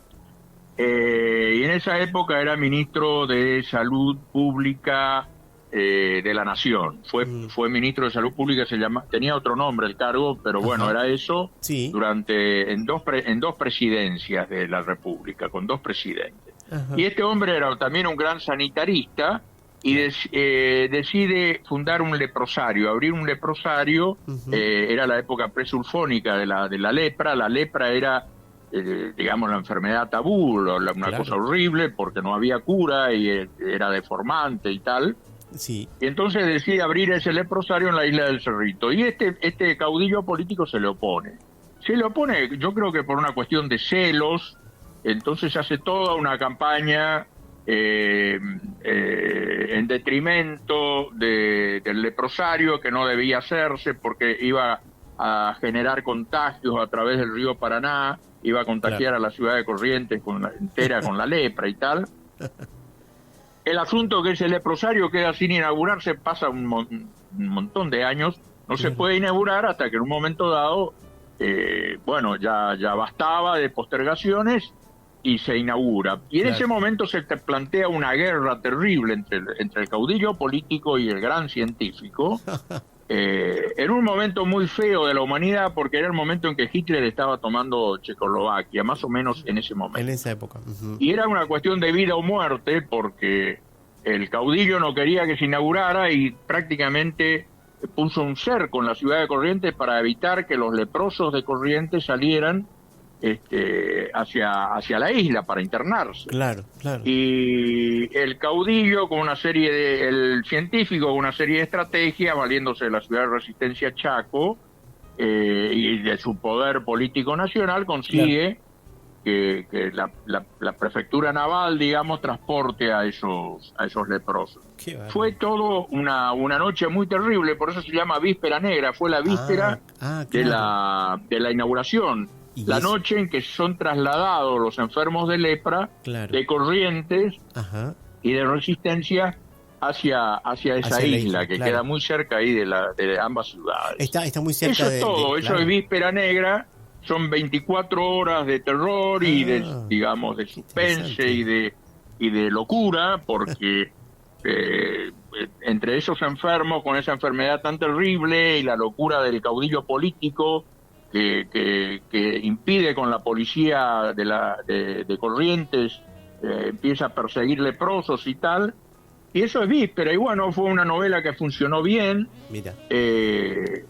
Y en esa época era ministro de Salud Pública de la Nación. Fue ministro de Salud Pública, tenía otro nombre el cargo, pero bueno, era eso, sí. En dos presidencias de la República, con dos presidentes. Y este hombre era también un gran sanitarista, y decide fundar un leprosario, abrir un leprosario. Era la época presulfónica de la lepra. La lepra era, digamos, la enfermedad tabú, una cosa horrible, porque no había cura y era deformante y tal.
Sí.
Y entonces decide abrir ese leprosario en la isla del Cerrito. Y este caudillo político se le opone. Yo creo que por una cuestión de celos. Entonces hace toda una campaña en detrimento del leprosario, que no debía hacerse porque iba a generar contagios a través del río Paraná, iba a contagiar a la ciudad de Corrientes entera con la lepra y tal. El asunto que ese leprosario queda sin inaugurarse, pasa un montón de años, no se puede inaugurar hasta que en un momento dado, bueno, ya bastaba de postergaciones y se inaugura. Y en ese momento se te plantea una guerra terrible entre el caudillo político y el gran científico, en un momento muy feo de la humanidad, porque era el momento en que Hitler estaba tomando Checoslovaquia, más o menos en ese momento.
En esa época.
Y era una cuestión de vida o muerte, porque el caudillo no quería que se inaugurara y prácticamente puso un cerco en la ciudad de Corrientes para evitar que los leprosos de Corrientes salieran hacia la isla para internarse.
Claro.
Y el caudillo el científico con una serie de estrategias, valiéndose de la ciudad de Resistencia Chaco y de su poder político nacional, consigue que la prefectura naval, digamos, transporte a esos leprosos. Fue todo una noche muy terrible, por eso se llama Víspera Negra, fue la víspera de la inauguración. La noche en que son trasladados los enfermos de lepra de Corrientes y de Resistencia hacia esa isla que queda muy cerca ahí de ambas ciudades.
Está muy cerca.
Eso es todo, eso es Víspera Negra. Son 24 horas de terror y digamos, de suspense y de locura, porque entre esos enfermos con esa enfermedad tan terrible y la locura del caudillo político que impide con la policía de Corrientes, empieza a perseguir leprosos y tal, y eso es Víspera. Y bueno, fue una novela que funcionó bien.
Mira.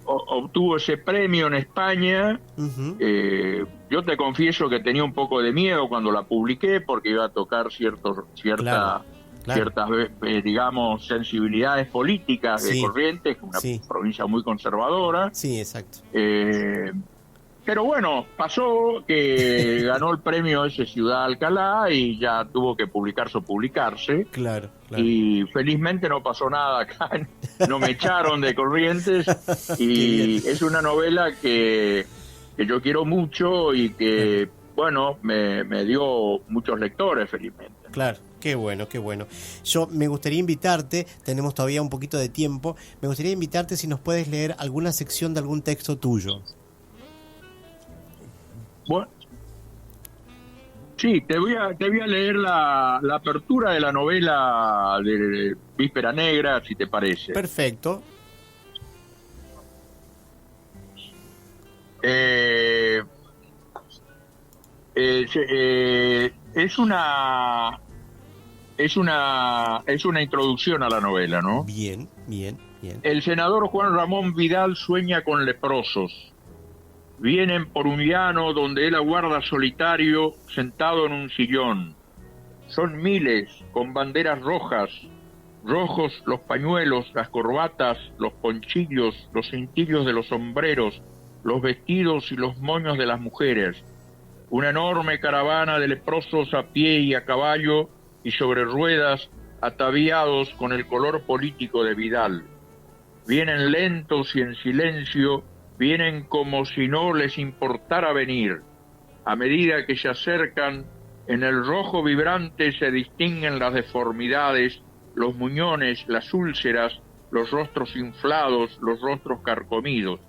Obtuvo ese premio en España. Yo te confieso que tenía un poco de miedo cuando la publiqué, porque iba a tocar ciertas digamos, sensibilidades políticas de Corrientes, una provincia muy conservadora.
Sí, exacto.
Pero bueno, pasó que ganó el premio ese Ciudad Alcalá y ya tuvo que publicarse.
Claro.
Y felizmente no pasó nada acá, no me echaron de Corrientes, y es una novela que yo quiero mucho y que, bueno, me dio muchos lectores, felizmente.
Claro. Qué bueno. Yo me gustaría invitarte, tenemos todavía un poquito de tiempo, me gustaría invitarte si nos puedes leer alguna sección de algún texto tuyo.
Bueno, sí, te voy a leer la apertura de la novela de Víspera Negra, si te parece.
Perfecto.
Es una introducción a la novela, ¿no?
Bien.
El senador Juan Ramón Vidal sueña con leprosos. Vienen por un llano donde él aguarda solitario, sentado en un sillón. Son miles, con banderas rojas, rojos los pañuelos, las corbatas, los ponchillos, los cintillos de los sombreros, los vestidos y los moños de las mujeres. Una enorme caravana de leprosos a pie y a caballo y sobre ruedas, ataviados con el color político de Vidal. Vienen lentos y en silencio, vienen como si no les importara venir. A medida que se acercan, en el rojo vibrante se distinguen las deformidades, los muñones, las úlceras, los rostros inflados, los rostros carcomidos.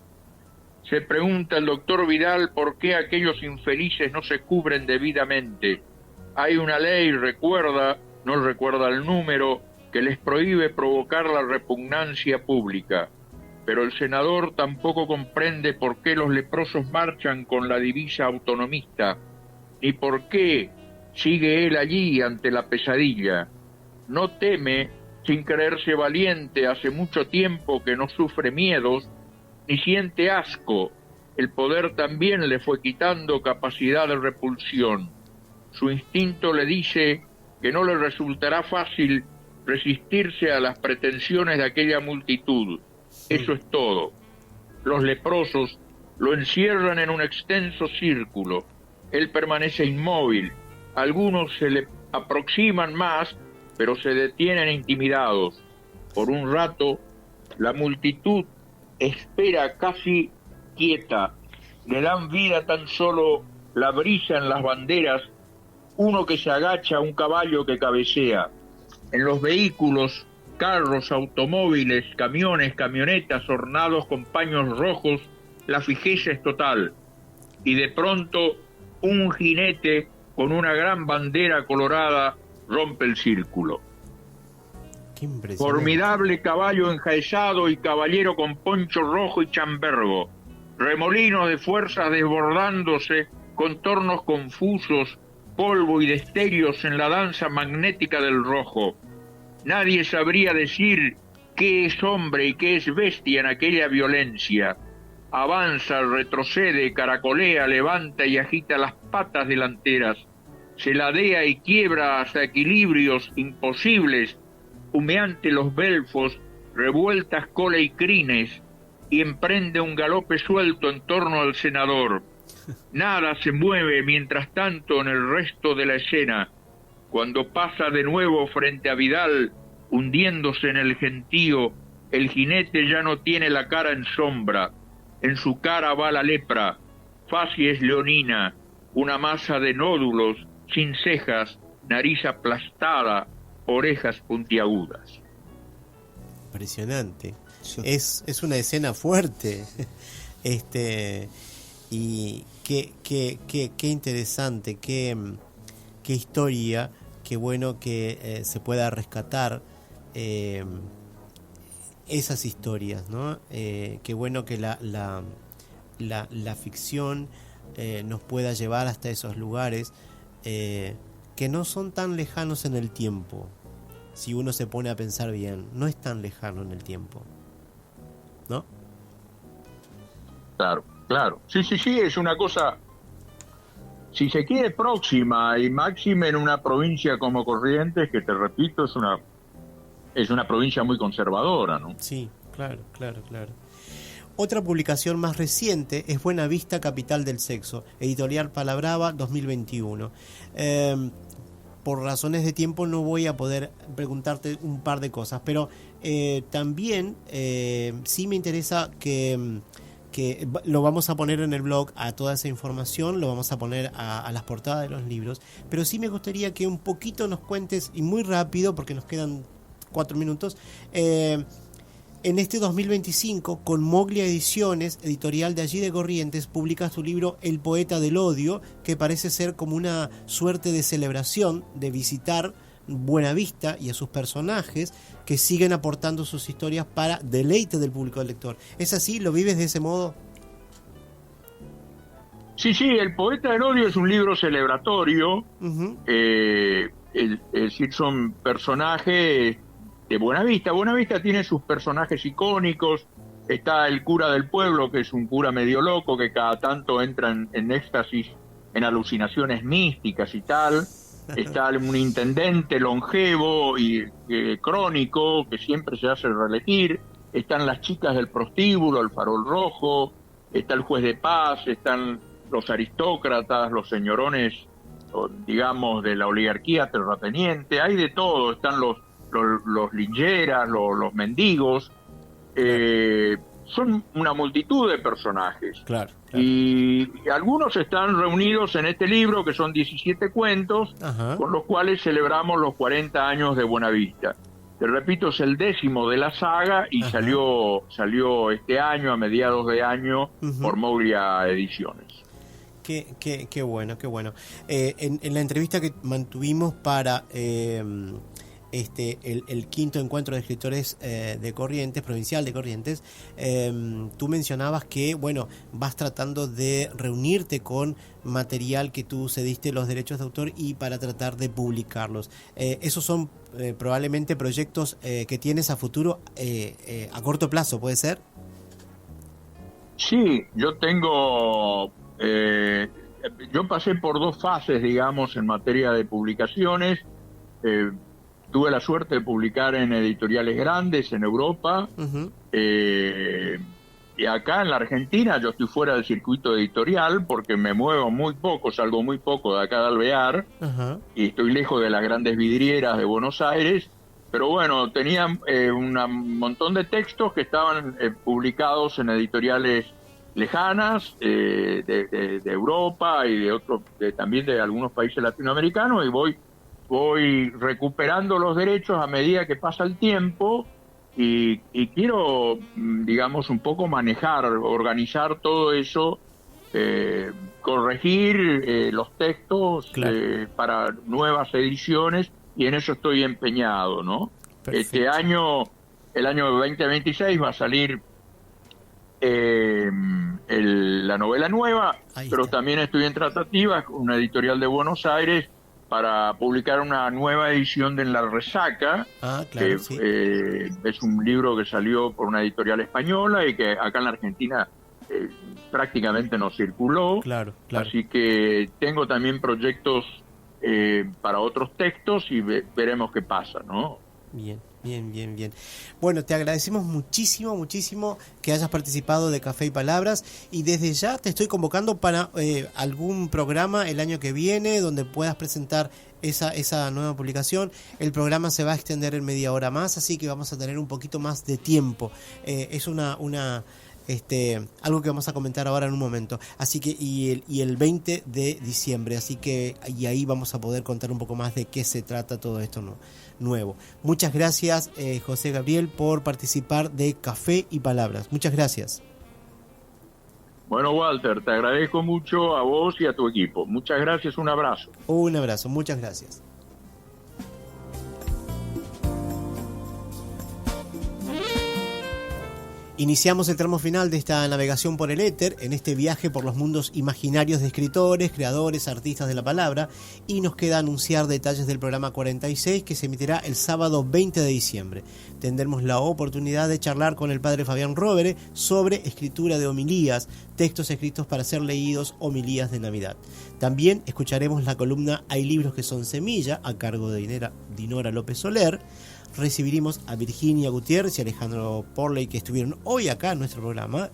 Se pregunta el doctor Vidal por qué aquellos infelices no se cubren debidamente. Hay una ley, no recuerda el número, que les prohíbe provocar la repugnancia pública. Pero el senador tampoco comprende por qué los leprosos marchan con la divisa autonomista, ni por qué sigue él allí ante la pesadilla. No teme, sin creerse valiente, hace mucho tiempo que no sufre miedos, ni siente asco. El poder también le fue quitando capacidad de repulsión. Su instinto le dice que no le resultará fácil resistirse a las pretensiones de aquella multitud. Eso es todo. Los leprosos lo encierran en un extenso círculo. Él permanece inmóvil. Algunos se le aproximan más, pero se detienen intimidados. Por un rato, la multitud espera casi quieta. Le dan vida tan solo la brisa en las banderas, uno que se agacha, un caballo que cabecea. En los vehículos, carros, automóviles, camiones, camionetas ornados con paños rojos, la fijeza es total. Y de pronto, un jinete con una gran bandera colorada rompe el círculo. Formidable caballo enjaezado y caballero con poncho rojo y chambergo. Remolinos de fuerzas desbordándose, contornos confusos, polvo y destellos en la danza magnética del rojo. Nadie sabría decir qué es hombre y qué es bestia en aquella violencia. Avanza, retrocede, caracolea, levanta y agita las patas delanteras. Se ladea y quiebra hasta equilibrios imposibles, humeante los belfos, revueltas cola y crines, y emprende un galope suelto en torno al senador. Nada se mueve mientras tanto en el resto de la escena. Cuando pasa de nuevo frente a Vidal, hundiéndose en el gentío, el jinete ya no tiene la cara en sombra. En su cara va la lepra, facies leonina, una masa de nódulos, sin cejas, nariz aplastada, orejas puntiagudas.
Impresionante. Es una escena fuerte. Y qué interesante, qué historia, qué bueno que se pueda rescatar esas historias, ¿no? Qué bueno que la ficción nos pueda llevar hasta esos lugares que no son tan lejanos en el tiempo. Si uno se pone a pensar bien, no es tan lejano en el tiempo, ¿no?
Claro. Sí, es una cosa, si se quiere, próxima y máxima en una provincia como Corrientes, que te repito, es una provincia muy conservadora, ¿no?
Sí, claro. Otra publicación más reciente es Buena Vista, Capital del Sexo, editorial Palabrava, 2021. Por razones de tiempo no voy a poder preguntarte un par de cosas, pero también sí me interesa que lo vamos a poner en el blog a toda esa información, lo vamos a poner a las portadas de los libros, pero sí me gustaría que un poquito nos cuentes, y muy rápido porque nos quedan 4 minutos, en este 2025, con Moglia Ediciones, editorial de allí de Corrientes, publicas tu libro El Poeta del Odio, que parece ser como una suerte de celebración de visitar Buenavista y a sus personajes que siguen aportando sus historias para deleite del público lector. ¿Es así? ¿Lo vives de ese modo?
Sí, El Poeta del Odio es un libro celebratorio. Es decir, son personajes de Buenavista. Buenavista tiene sus personajes icónicos. Está el cura del pueblo, que es un cura medio loco, que cada tanto entra en éxtasis, en alucinaciones místicas y tal. Está un intendente longevo y crónico, que siempre se hace reelegir. Están las chicas del prostíbulo, el farol rojo. Está el juez de paz. Están los aristócratas, los señorones, digamos, de la oligarquía terrateniente. Hay de todo. Están los lincheras, los mendigos. Son una multitud de personajes.
Claro.
Y algunos están reunidos en este libro, que son 17 cuentos, con los cuales celebramos los 40 años de Buenavista. Te repito, es el 10º de la saga y salió este año, a mediados de año, por Moglia Ediciones.
Qué bueno, qué bueno. En la entrevista que mantuvimos para el quinto encuentro de escritores de Corrientes, provincial de Corrientes, tú mencionabas que, bueno, vas tratando de reunirte con material que tú cediste los derechos de autor y para tratar de publicarlos. Esos son probablemente proyectos que tienes a futuro, a corto plazo, ¿puede ser?
Sí, yo tengo... yo pasé por 2 fases, digamos, en materia de publicaciones. Tuve la suerte de publicar en editoriales grandes en Europa. Y acá en la Argentina yo estoy fuera del circuito editorial porque me muevo muy poco, salgo muy poco de acá de Alvear, y estoy lejos de las grandes vidrieras de Buenos Aires. Pero bueno, tenía un montón de textos que estaban publicados en editoriales lejanas de Europa y también de algunos países latinoamericanos, y voy recuperando los derechos a medida que pasa el tiempo y quiero, digamos, un poco manejar, organizar todo eso, corregir los textos para nuevas ediciones, y en eso estoy empeñado, ¿no? Perfecto. Este año, el año 2026, va a salir la novela nueva, pero también estoy en tratativas con una editorial de Buenos Aires para publicar una nueva edición de La Resaca, que es un libro que salió por una editorial española y que acá en la Argentina prácticamente no circuló. Así que tengo también proyectos para otros textos y veremos qué pasa, ¿no?
Bien. Bueno, te agradecemos muchísimo que hayas participado de Café y Palabras, y desde ya te estoy convocando para algún programa el año que viene donde puedas presentar esa nueva publicación. El programa se va a extender en media hora más, así que vamos a tener un poquito más de tiempo. Es algo que vamos a comentar ahora en un momento, así que y el 20 de diciembre, así que y ahí vamos a poder contar un poco más de qué se trata todo esto nuevo. Muchas gracias, José Gabriel, por participar de Café y Palabras. Muchas gracias.
Bueno, Walter, te agradezco mucho a vos y a tu equipo. Muchas gracias, un abrazo.
Un abrazo, muchas gracias. Iniciamos el tramo final de esta navegación por el éter, en este viaje por los mundos imaginarios de escritores, creadores, artistas de la palabra, y nos queda anunciar detalles del programa 46 que se emitirá el sábado 20 de diciembre. Tendremos la oportunidad de charlar con el padre Fabián Rovere sobre escritura de homilías, textos escritos para ser leídos, homilías de Navidad. También escucharemos la columna Hay libros que son semilla, a cargo de Dinora López Soler. Recibiremos a Virginia Gutiérrez y Alejandro Porley, que estuvieron hoy acá en nuestro programa,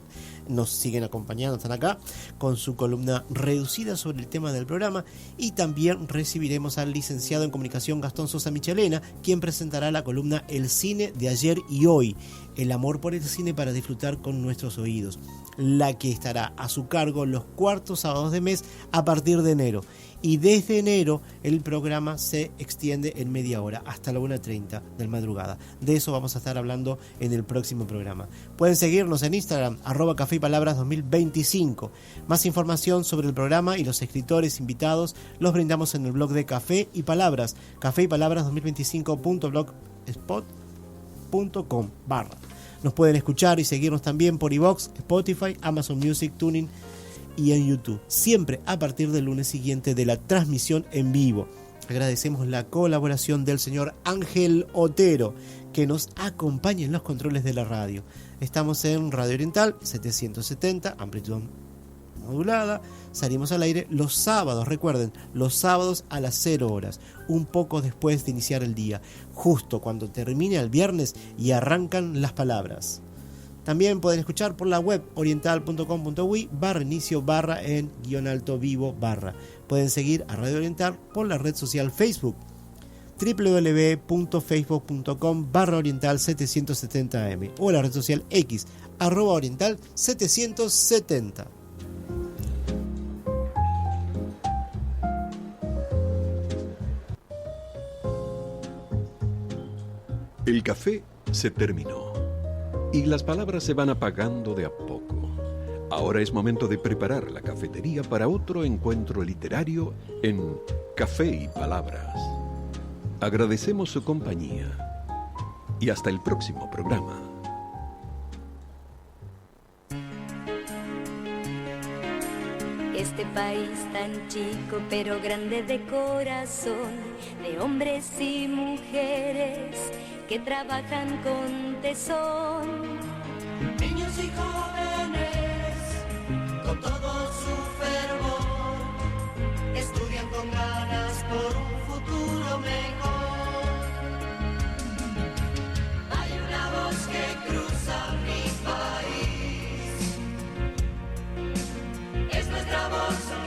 nos siguen acompañando, están acá con su columna reducida sobre el tema del programa, y también recibiremos al licenciado en comunicación Gastón Sosa Michelena, quien presentará la columna El cine de ayer y hoy, el amor por el cine para disfrutar con nuestros oídos, la que estará a su cargo los cuartos sábados de mes a partir de enero. y desde enero el programa se extiende en media hora hasta la 1:30 de la madrugada. De eso vamos a estar hablando en el próximo programa. Pueden seguirnos en Instagram, @Café y Palabras 2025. Más información sobre el programa y los escritores invitados los brindamos en el blog de Café y Palabras, cafeypalabras2025.blogspot.com/. Nos pueden escuchar y seguirnos también por iVoox, Spotify, Amazon Music, TuneIn y en YouTube, siempre a partir del lunes siguiente de la transmisión en vivo. Agradecemos la colaboración del señor Ángel Otero, que nos acompaña en los controles de la radio. Estamos en Radio Oriental 770, amplitud modulada. Salimos al aire los sábados, recuerden, los sábados a las 0 horas, un poco después de iniciar el día, justo cuando termina el viernes y arrancan las palabras. También pueden escuchar por la web oriental.com.uy /inicio /en _vivo /. Pueden seguir a Radio Oriental por la red social Facebook, www.facebook.com/oriental770am o la red social X, @oriental770.
El café se terminó y las palabras se van apagando de a poco. Ahora es momento de preparar la cafetería para otro encuentro literario en Café y Palabras. Agradecemos su compañía y hasta el próximo programa.
Este país tan chico pero grande de corazón, de hombres y mujeres que trabajan con tesón.
Niños y jóvenes, con todo su fervor, estudian con ganas por un futuro mejor. Hay una voz que cruza mi país, es nuestra voz.